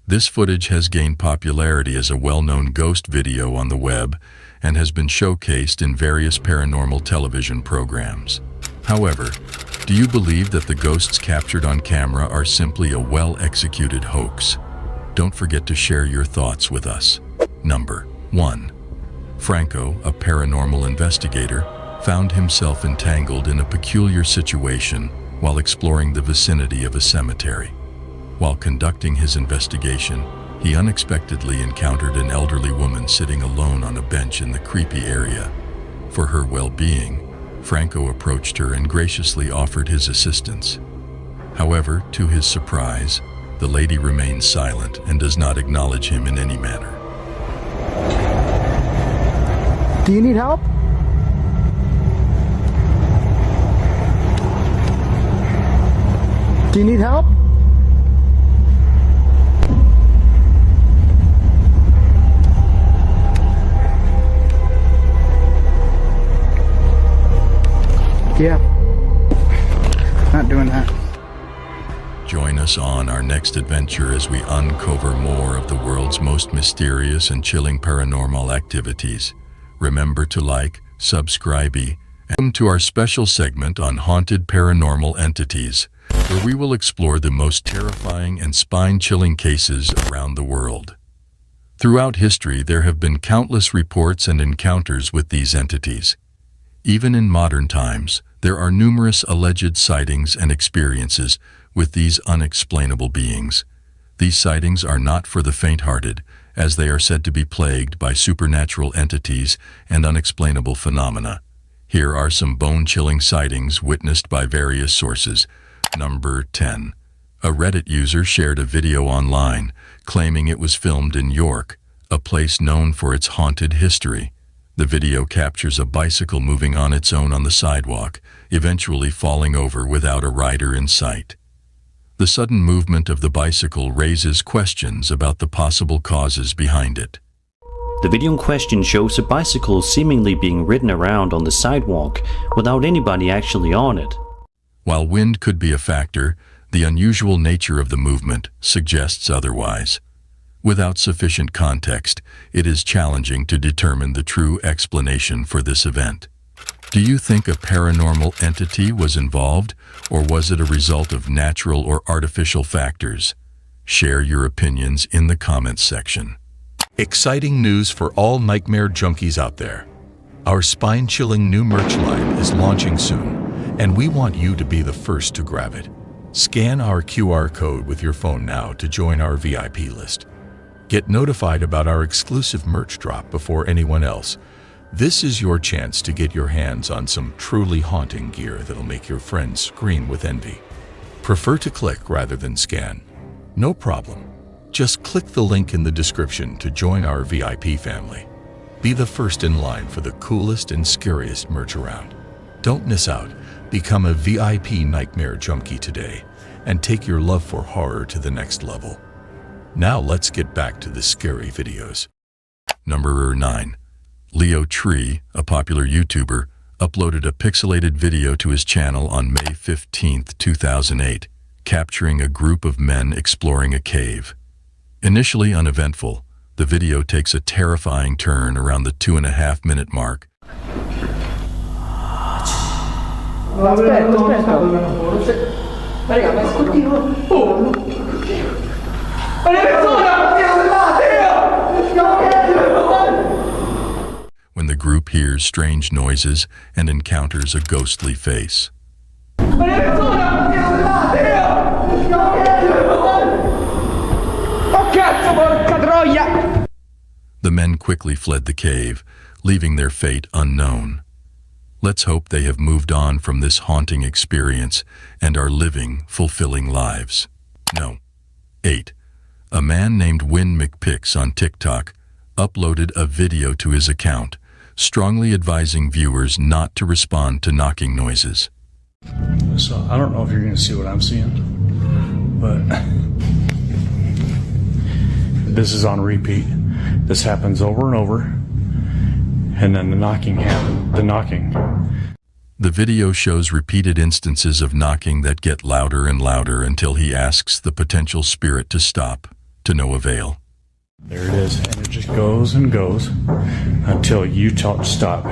This footage has gained popularity as a well-known ghost video on the web and has been showcased in various paranormal television programs. However, do you believe that the ghosts captured on camera are simply a well-executed hoax? Don't forget to share your thoughts with us. Number 1. Franco, a paranormal investigator, found himself entangled in a peculiar situation while exploring the vicinity of a cemetery. While conducting his investigation, he unexpectedly encountered an elderly woman sitting alone on a bench in the creepy area. For her well-being, Franco approached her and graciously offered his assistance. However, to his surprise, the lady remains silent and does not acknowledge him in any manner. Do you need help? Do you need help? Yeah. Not doing that. Join us on our next adventure as we uncover more of the world's most mysterious and chilling paranormal activities. Remember to like, subscribe, and welcome to our special segment on haunted paranormal entities, where we will explore the most terrifying and spine-chilling cases around the world. Throughout history, there have been countless reports and encounters with these entities. Even in modern times, there are numerous alleged sightings and experiences with these unexplainable beings. These sightings are not for the faint-hearted, as they are said to be plagued by supernatural entities and unexplainable phenomena. Here are some bone-chilling sightings witnessed by various sources. Number 10. A Reddit user shared a video online claiming it was filmed in York, a place known for its haunted history. The video captures a bicycle moving on its own on the sidewalk, eventually falling over without a rider in sight. The sudden movement of the bicycle raises questions about the possible causes behind it. The video in question shows a bicycle seemingly being ridden around on the sidewalk without anybody actually on it. While wind could be a factor, the unusual nature of the movement suggests otherwise. Without sufficient context, it is challenging to determine the true explanation for this event. Do you think a paranormal entity was involved, or was it a result of natural or artificial factors? Share your opinions in the comments section. Exciting news for all nightmare junkies out there. Our spine-chilling new merch line is launching soon, and we want you to be the first to grab it. Scan our QR code with your phone now to join our VIP list. Get notified about our exclusive merch drop before anyone else. This is your chance to get your hands on some truly haunting gear that'll make your friends scream with envy. Prefer to click rather than scan? No problem. Just click the link in the description to join our VIP family. Be the first in line for the coolest and scariest merch around. Don't miss out. Become a VIP nightmare junkie today and take your love for horror to the next level. Now let's get back to the scary videos. Number 9. Leo Tree, a popular YouTuber, uploaded a pixelated video to his channel on May 15, 2008, capturing a group of men exploring a cave. Initially uneventful, the video takes a terrifying turn around the 2.5-minute mark. When the group hears strange noises and encounters a ghostly face. The men quickly fled the cave, leaving their fate unknown. Let's hope they have moved on from this haunting experience and are living fulfilling lives. No. 8. A man named Win McPix on TikTok uploaded a video to his account, strongly advising viewers not to respond to knocking noises. So I don't know if you're going to see what I'm seeing, but this is on repeat. This happens over and over, and then the knocking happens. The video shows repeated instances of knocking that get louder and louder until he asks the potential spirit to stop, to no avail. There it is, and it just goes and goes until you tell it to stop.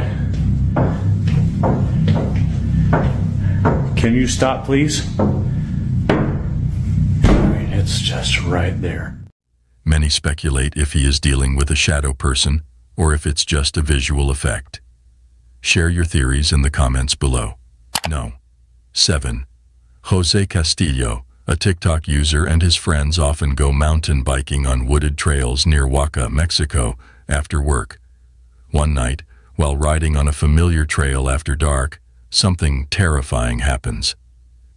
Can you stop, please? I mean, it's just right there. Many speculate if he is dealing with a shadow person or if it's just a visual effect. Share your theories in the comments below. No. 7. Jose Castillo, a TikTok user, and his friends often go mountain biking on wooded trails near Oaxaca, Mexico, after work. One night, while riding on a familiar trail after dark, something terrifying happens.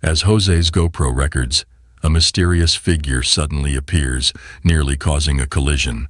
As Jose's GoPro records, a mysterious figure suddenly appears, nearly causing a collision.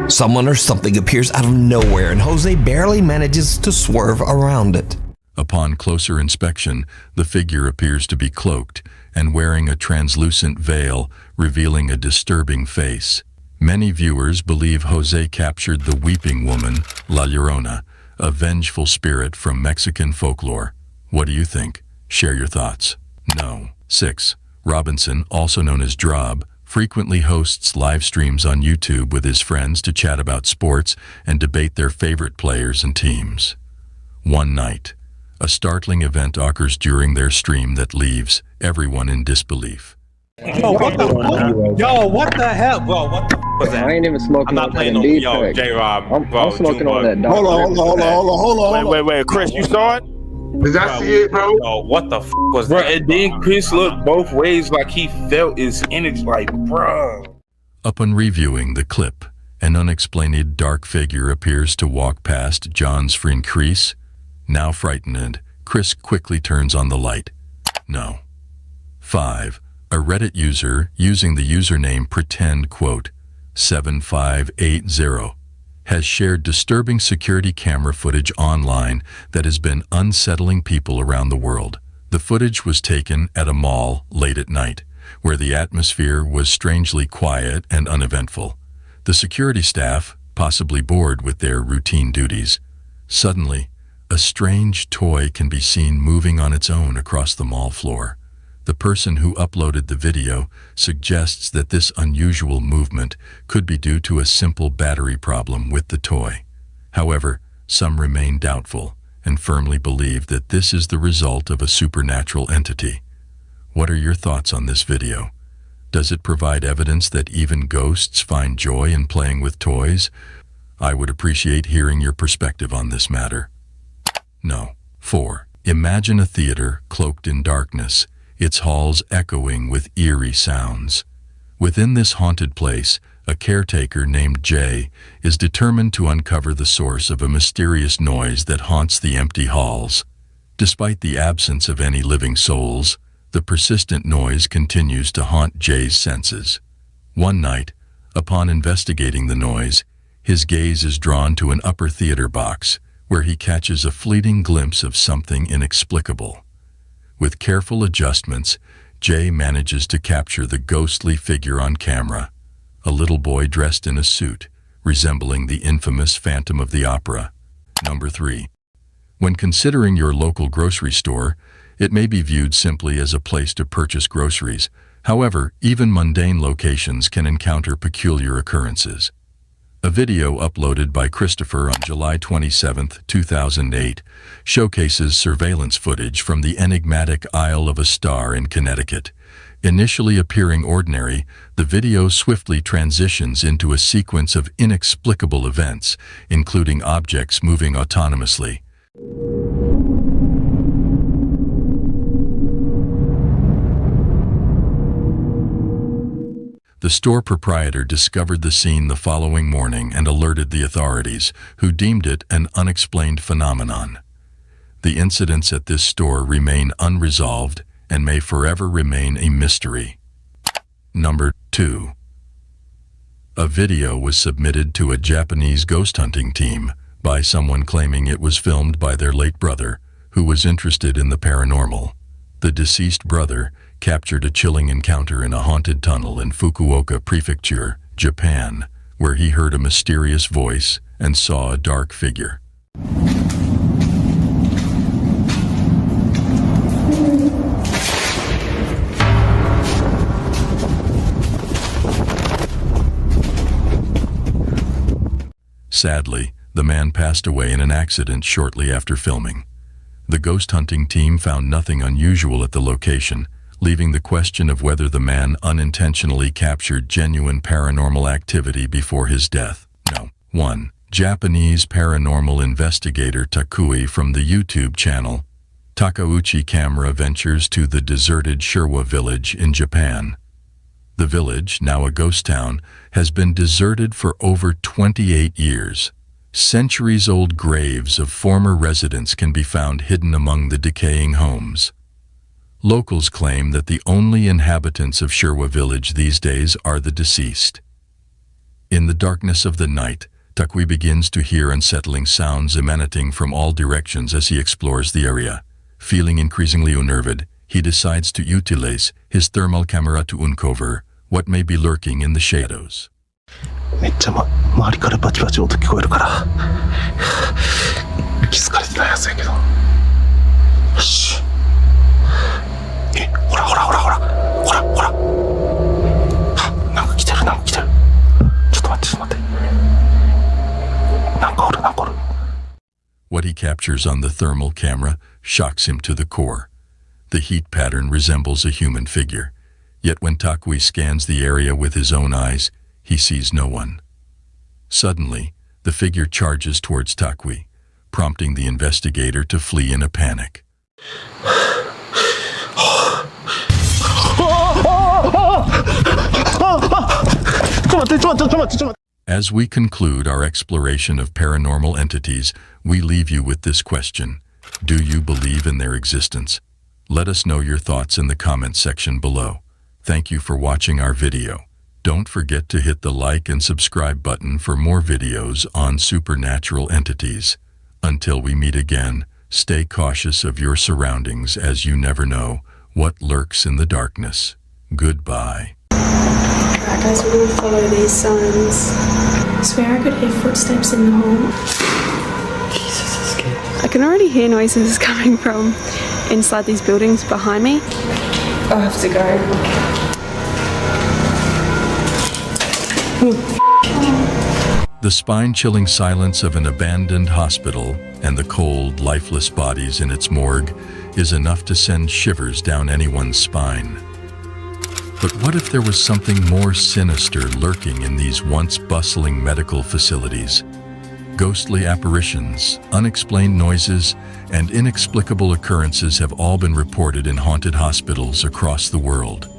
Someone or something appears out of nowhere, and Jose barely manages to swerve around it. Upon closer inspection, the figure appears to be cloaked and wearing a translucent veil, revealing a disturbing face. Many viewers believe Jose captured the weeping woman, La Llorona, a vengeful spirit from Mexican folklore. What do you think? Share your thoughts. No. 6. Robinson, also known as Drob, frequently hosts live streams on YouTube with his friends to chat about sports and debate their favorite players and teams. One night, a startling event occurs during their stream that leaves everyone in disbelief. Oh, what the fuck? Yo, what the hell? Bro, what the was that? I ain't even smoking. I'm not playing no yo, J-Rob. I'm smoking on that. Hold on. Wait. Chris, you saw it? Did I see it, bro? Yo, what the was that? And then Chris looked both ways like he felt his energy, like, bro. Upon reviewing the clip, an unexplained dark figure appears to walk past John's friend Chris. Now frightened, Chris quickly turns on the light. No. 5. A Reddit user using the username pretend7580 has shared disturbing security camera footage online that has been unsettling people around the world. The footage was taken at a mall late at night, where the atmosphere was strangely quiet and uneventful. The security staff, possibly bored with their routine duties, suddenly, a strange toy can be seen moving on its own across the mall floor. The person who uploaded the video suggests that this unusual movement could be due to a simple battery problem with the toy. However, some remain doubtful and firmly believe that this is the result of a supernatural entity. What are your thoughts on this video? Does it provide evidence that even ghosts find joy in playing with toys? I would appreciate hearing your perspective on this matter. No. 4. Imagine a theater cloaked in darkness, its halls echoing with eerie sounds. Within this haunted place, a caretaker named Jay is determined to uncover the source of a mysterious noise that haunts the empty halls. Despite the absence of any living souls, the persistent noise continues to haunt Jay's senses. One night, upon investigating the noise, his gaze is drawn to an upper theater box, where he catches a fleeting glimpse of something inexplicable. With careful adjustments, Jay manages to capture the ghostly figure on camera. a little boy dressed in a suit, resembling the infamous Phantom of the Opera. Number 3. When considering your local grocery store, it may be viewed simply as a place to purchase groceries. However, even mundane locations can encounter peculiar occurrences. A video uploaded by Christopher on July 27, 2008, showcases surveillance footage from the enigmatic Isle of a Star in Connecticut. Initially appearing ordinary, the video swiftly transitions into a sequence of inexplicable events, including objects moving autonomously. The store proprietor discovered the scene the following morning and alerted the authorities, who deemed it an unexplained phenomenon. The incidents at this store remain unresolved and may forever remain a mystery. Number 2. A video was submitted to a Japanese ghost hunting team by someone claiming it was filmed by their late brother, who was interested in the paranormal. The deceased brother captured a chilling encounter in a haunted tunnel in Fukuoka Prefecture, Japan, where he heard a mysterious voice and saw a dark figure. Sadly, the man passed away in an accident shortly after filming. The ghost hunting team found nothing unusual at the location, leaving the question of whether the man unintentionally captured genuine paranormal activity before his death. No. 1. Japanese paranormal investigator Takui from the YouTube channel Takauchi Camera ventures to the deserted Shirwa village in Japan. The village, now a ghost town, has been deserted for over 28 years. Centuries-old graves of former residents can be found hidden among the decaying homes. Locals claim that the only inhabitants of Shirwa village these days are the deceased. In the darkness of the night, Takui begins to hear unsettling sounds emanating from all directions as he explores the area. Feeling increasingly unnerved, he decides to utilize his thermal camera to uncover what may be lurking in the shadows. めっちゃ周りからバチバチ音聞こえるから気づかれてないやつやけどよしほらほらほらほらほらほらなんか来てるなんか来てるちょっと待ってちょっと待ってなんかおるなんかおる What he captures on the thermal camera shocks him to the core. The heat pattern resembles a human figure. Yet when Takui scans the area with his own eyes, he sees no one. Suddenly, the figure charges towards Takui, prompting the investigator to flee in a panic. As we conclude our exploration of paranormal entities, we leave you with this question. Do you believe in their existence? Let us know your thoughts in the comments section below. Thank you for watching our video. Don't forget to hit the like and subscribe button for more videos on supernatural entities. Until we meet again, stay cautious of your surroundings as you never know what lurks in the darkness. Goodbye. Alright guys, we're going to follow these signs. I swear I could hear footsteps in the hall. Jesus, I'm scared. I can already hear noises coming from inside these buildings behind me. I have to go. The spine-chilling silence of an abandoned hospital and the cold, lifeless bodies in its morgue is enough to send shivers down anyone's spine. But what if there was something more sinister lurking in these once bustling medical facilities? Ghostly apparitions, unexplained noises, and inexplicable occurrences have all been reported in haunted hospitals across the world.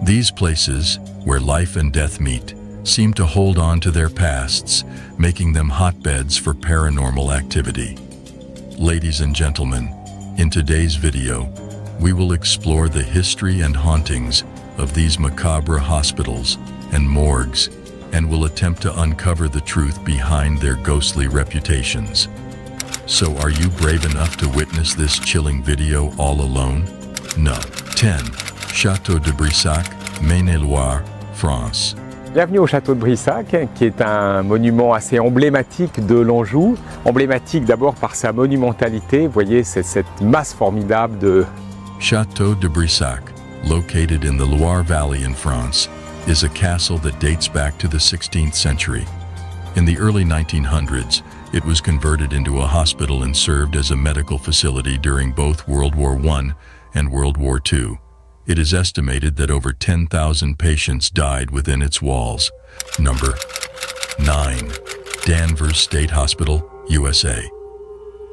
These places, where life and death meet, seem to hold on to their pasts, making them hotbeds for paranormal activity. Ladies and gentlemen, in today's video, we will explore the history and hauntings of these macabre hospitals and morgues, and will attempt to uncover the truth behind their ghostly reputations. So are you brave enough to witness this chilling video all alone? No. 10. Château de Brissac, Maine-et-Loire, France. Bienvenue au château de Brissac, qui est un monument assez emblématique de l'Anjou. Emblématique d'abord par sa monumentalité, vous voyez, c'est cette masse formidable de... Château de Brissac, located in the Loire Valley in France, is a castle that dates back to the 16th century. In the early 1900s, it was converted into a hospital and served as a medical facility during both World War I and World War II. It is estimated that over 10,000 patients died within its walls. Number 9. Danvers State Hospital, USA.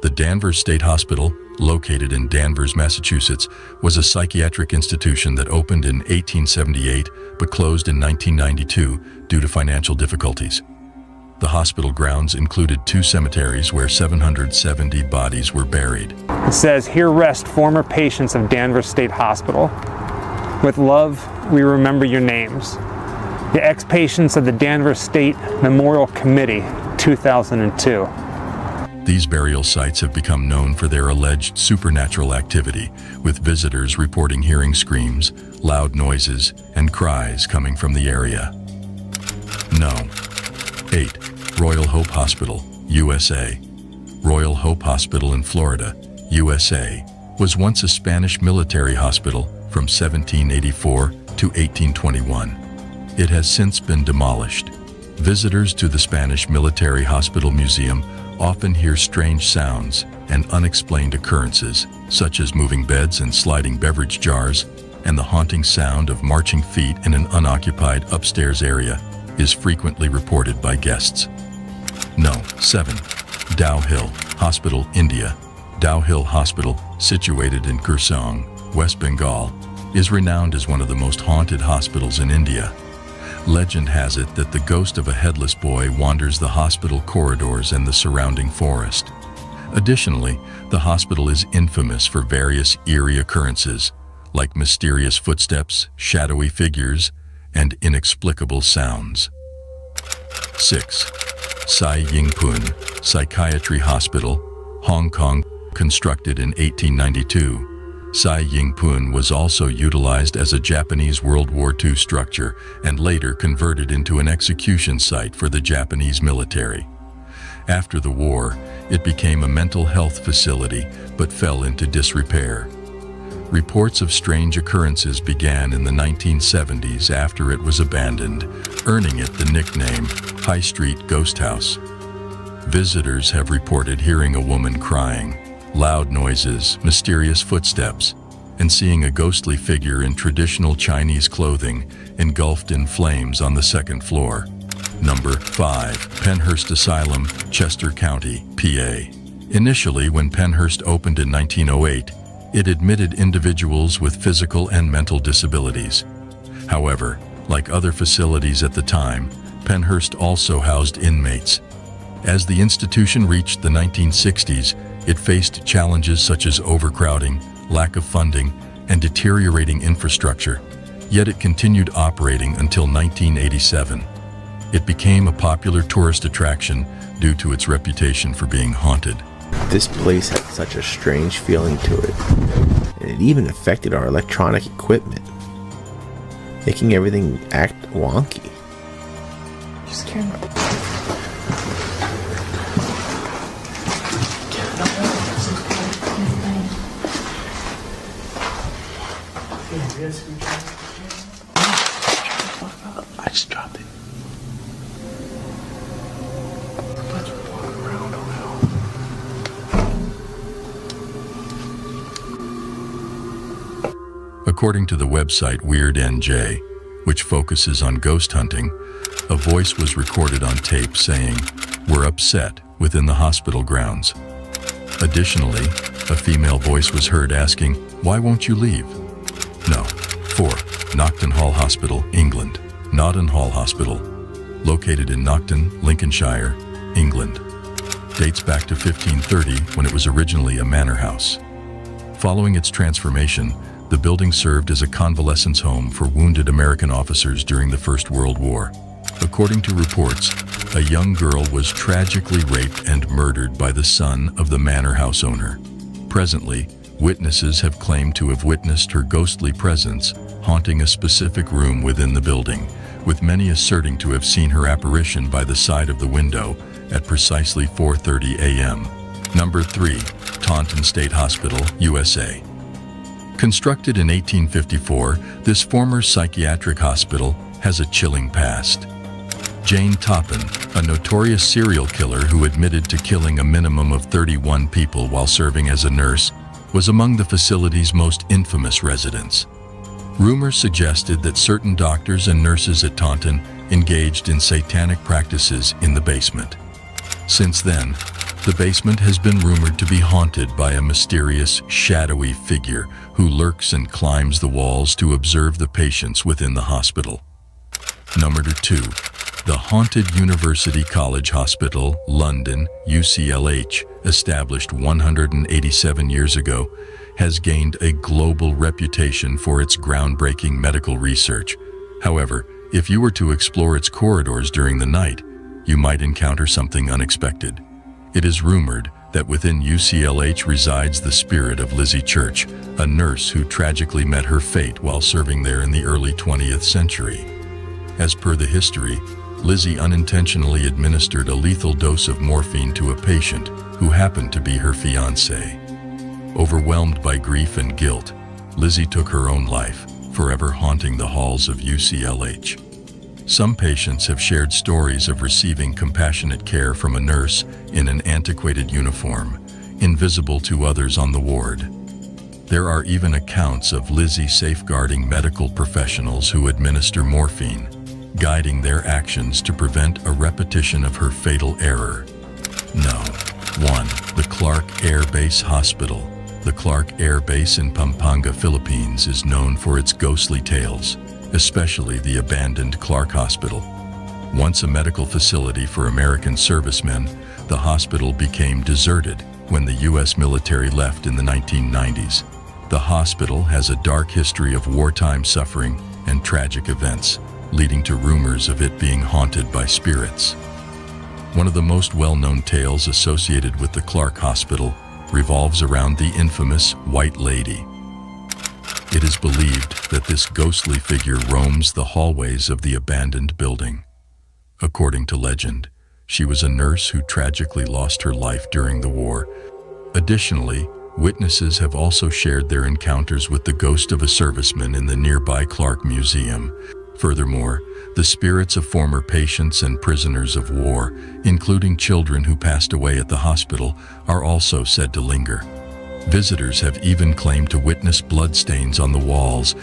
The Danvers State Hospital, located in Danvers, Massachusetts, was a psychiatric institution that opened in 1878 but closed in 1992 due to financial difficulties. The hospital grounds included 2 cemeteries where 770 bodies were buried. It says, "Here rest former patients of Danvers State Hospital. With love, we remember your names. The ex-patients of the Danvers State Memorial Committee, 2002. These burial sites have become known for their alleged supernatural activity, with visitors reporting hearing screams, loud noises, and cries coming from the area. No. 8. Royal Hope Hospital, USA. Royal Hope Hospital in Florida, USA, was once a Spanish military hospital from 1784 to 1821. It has since been demolished. Visitors to the Spanish Military Hospital Museum often hear strange sounds and unexplained occurrences, such as moving beds and sliding beverage jars, and the haunting sound of marching feet in an unoccupied upstairs area is frequently reported by guests. No. 7. Dow Hill Hospital, India. Dow Hill Hospital, situated in Kurseong, West Bengal, is renowned as one of the most haunted hospitals in India. Legend has it that the ghost of a headless boy wanders the hospital corridors and the surrounding forest. Additionally, the hospital is infamous for various eerie occurrences, like mysterious footsteps, shadowy figures, and inexplicable sounds. 6. Sai Ying-pun Psychiatry Hospital, Hong Kong, constructed in 1892. Sai Ying-pun was also utilized as a Japanese World War II structure and later converted into an execution site for the Japanese military. After the war, it became a mental health facility but fell into disrepair. Reports of strange occurrences began in the 1970s after it was abandoned, earning it the nickname High Street Ghost House. Visitors have reported hearing a woman crying, loud noises, mysterious footsteps, and seeing a ghostly figure in traditional Chinese clothing engulfed in flames on the second floor. Number 5. Penhurst Asylum, Chester County, PA. Initially, when Penhurst opened in 1908, it admitted individuals with physical and mental disabilities. However, like other facilities at the time, Penhurst also housed inmates. As the institution reached the 1960s, it faced challenges such as overcrowding, lack of funding, and deteriorating infrastructure, yet it continued operating until 1987. It became a popular tourist attraction due to its reputation for being haunted. This place had such a strange feeling to it, and it even affected our electronic equipment, making everything act wonky. You scared me. I just dropped it. According to the website Weird NJ, which focuses on ghost hunting, a voice was recorded on tape saying, "We're upset," within the hospital grounds. Additionally, a female voice was heard asking, "Why won't you leave?" No. 4. Nocton Hall Hospital, England. Notton Hall Hospital, located in Nocton, Lincolnshire, England. Dates back to 1530 when it was originally a manor house. Following its transformation, the building served as a convalescence home for wounded American officers during the First World War. According to reports, a young girl was tragically raped and murdered by the son of the manor house owner. Presently, witnesses have claimed to have witnessed her ghostly presence haunting a specific room within the building, with many asserting to have seen her apparition by the side of the window at precisely 4:30 a.m. Number 3. Taunton State Hospital, USA. Constructed in 1854, this former psychiatric hospital has a chilling past. Jane Toppin, a notorious serial killer who admitted to killing a minimum of 31 people while serving as a nurse, was among the facility's most infamous residents. Rumors suggested that certain doctors and nurses at Taunton engaged in satanic practices in the basement. Since then, the basement has been rumored to be haunted by a mysterious, shadowy figure who lurks and climbs the walls to observe the patients within the hospital. Number 2. The Haunted University College Hospital, London, UCLH, established 187 years ago, has gained a global reputation for its groundbreaking medical research. However, if you were to explore its corridors during the night, you might encounter something unexpected. It is rumored that within UCLH resides the spirit of Lizzie Church, a nurse who tragically met her fate while serving there in the early 20th century. As per the history, Lizzie unintentionally administered a lethal dose of morphine to a patient who happened to be her fiancé. Overwhelmed by grief and guilt, Lizzie took her own life, forever haunting the halls of UCLH. Some patients have shared stories of receiving compassionate care from a nurse in an antiquated uniform, invisible to others on the ward. There are even accounts of Lizzie safeguarding medical professionals who administer morphine, guiding their actions to prevent a repetition of her fatal error. No. 1. The Clark Air Base Hospital. The Clark Air Base in Pampanga, Philippines is known for its ghostly tales, especially the abandoned Clark Hospital. Once a medical facility for American servicemen, the hospital became deserted when the U.S. military left in the 1990s. The hospital has a dark history of wartime suffering and tragic events, leading to rumors of it being haunted by spirits. One of the most well-known tales associated with the Clark Hospital revolves around the infamous White Lady. It is believed that this ghostly figure roams the hallways of the abandoned building. According to legend, she was a nurse who tragically lost her life during the war. Additionally, witnesses have also shared their encounters with the ghost of a serviceman in the nearby Clark Museum. Furthermore, the spirits of former patients and prisoners of war, including children who passed away at the hospital, are also said to linger. Visitors have even claimed to witness bloodstains on the walls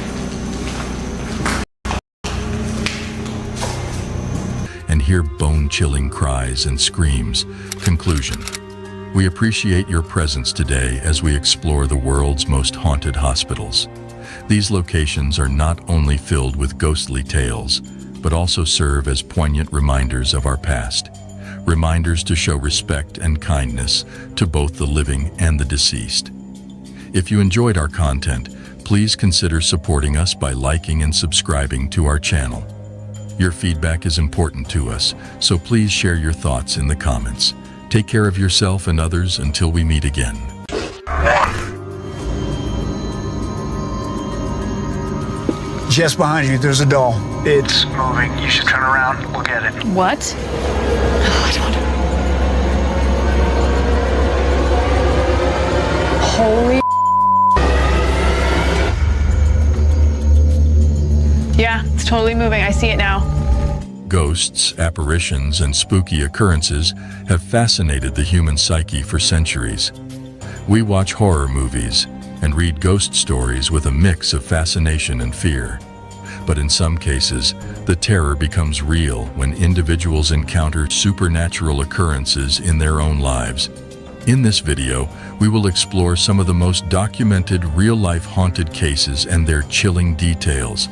and hear bone-chilling cries and screams. Conclusion: we appreciate your presence today as we explore the world's most haunted hospitals. These locations are not only filled with ghostly tales, but also serve as poignant reminders of our past. Reminders to show respect and kindness to both the living and the deceased. If you enjoyed our content, please consider supporting us by liking and subscribing to our channel. Your feedback is important to us, so please share your thoughts in the comments. Take care of yourself and others until we meet again. Just behind you, there's a doll. It's moving. You should turn around. Look at it. What? Oh, I don't. Holy. Yeah, it's totally moving. I see it now. Ghosts, apparitions, and spooky occurrences have fascinated the human psyche for centuries. We watch horror movies and read ghost stories with a mix of fascination and fear. But in some cases, the terror becomes real when individuals encounter supernatural occurrences in their own lives. In this video, we will explore some of the most documented real-life haunted cases and their chilling details.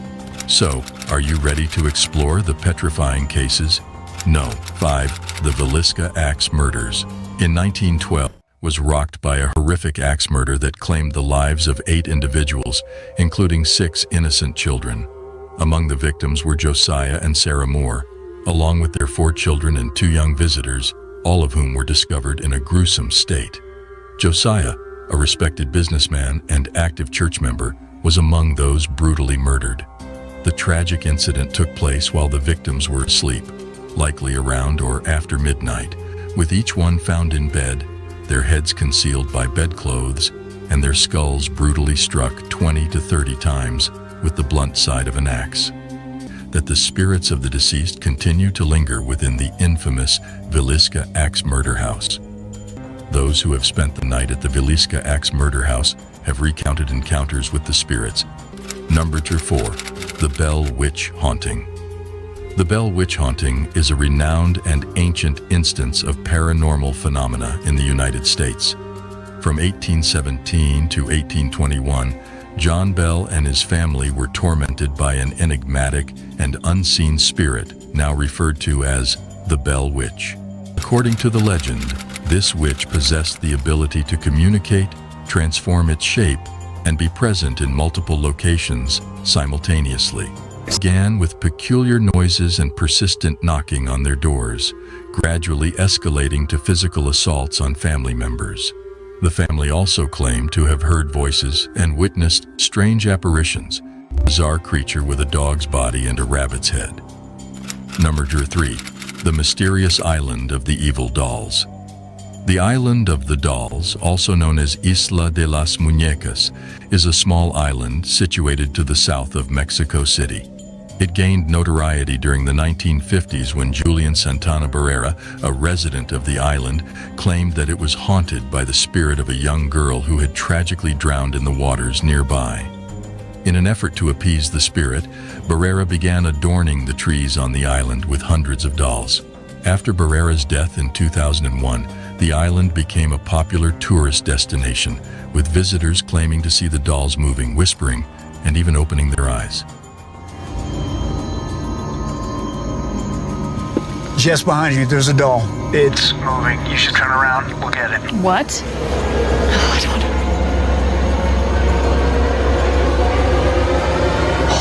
So, are you ready to explore the petrifying cases? No. 5. The Villisca Axe Murders. In 1912, was rocked by a horrific axe murder that claimed the lives of 8 individuals, including 6 innocent children. Among the victims were Josiah and Sarah Moore, along with their 4 children and 2 young visitors, all of whom were discovered in a gruesome state. Josiah, a respected businessman and active church member, was among those brutally murdered. The tragic incident took place while the victims were asleep, likely around or after midnight, with each one found in bed, their heads concealed by bedclothes, and their skulls brutally struck 20 to 30 times with the blunt side of an axe. That the spirits of the deceased continue to linger within the infamous Villisca Axe Murder House. Those who have spent the night at the Villisca Axe Murder House have recounted encounters with the spirits. Number 4. The Bell Witch Haunting. The Bell Witch Haunting is a renowned and ancient instance of paranormal phenomena in the United States. From 1817 to 1821, John Bell and his family were tormented by an enigmatic and unseen spirit, now referred to as the Bell Witch. According to the legend, this witch possessed the ability to communicate, transform its shape, and be present in multiple locations simultaneously. It began with peculiar noises and persistent knocking on their doors, gradually escalating to physical assaults on family members. The family also claimed to have heard voices and witnessed strange apparitions, a bizarre creature with a dog's body and a rabbit's head. Number 3. The Mysterious Island of the Evil Dolls. The Island of the Dolls, also known as Isla de las Muñecas, is a small island situated to the south of Mexico City. It gained notoriety during the 1950s when Julian Santana Barrera, a resident of the island, claimed that it was haunted by the spirit of a young girl who had tragically drowned in the waters nearby. In an effort to appease the spirit, Barrera began adorning the trees on the island with hundreds of dolls. After Barrera's death in 2001, the island became a popular tourist destination, with visitors claiming to see the dolls moving, whispering, and even opening their eyes. Just behind you, there's a doll. It's moving. You should turn around and look at it. What? Oh, I don't.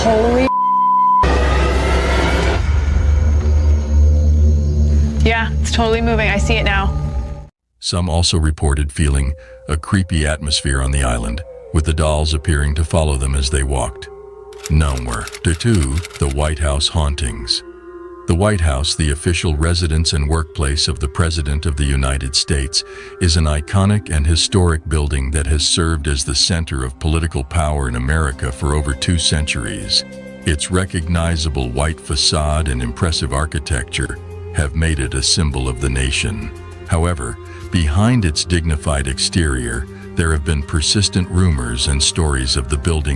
Holy. Yeah, it's totally moving. I see it now. Some also reported feeling a creepy atmosphere on the island, with the dolls appearing to follow them as they walked. Number 2. The White House Hauntings. The White House, the official residence and workplace of the President of the United States, is an iconic and historic building that has served as the center of political power in America for over 2 centuries. Its recognizable white facade and impressive architecture have made it a symbol of the nation. However, behind its dignified exterior, there have been persistent rumors and stories of the building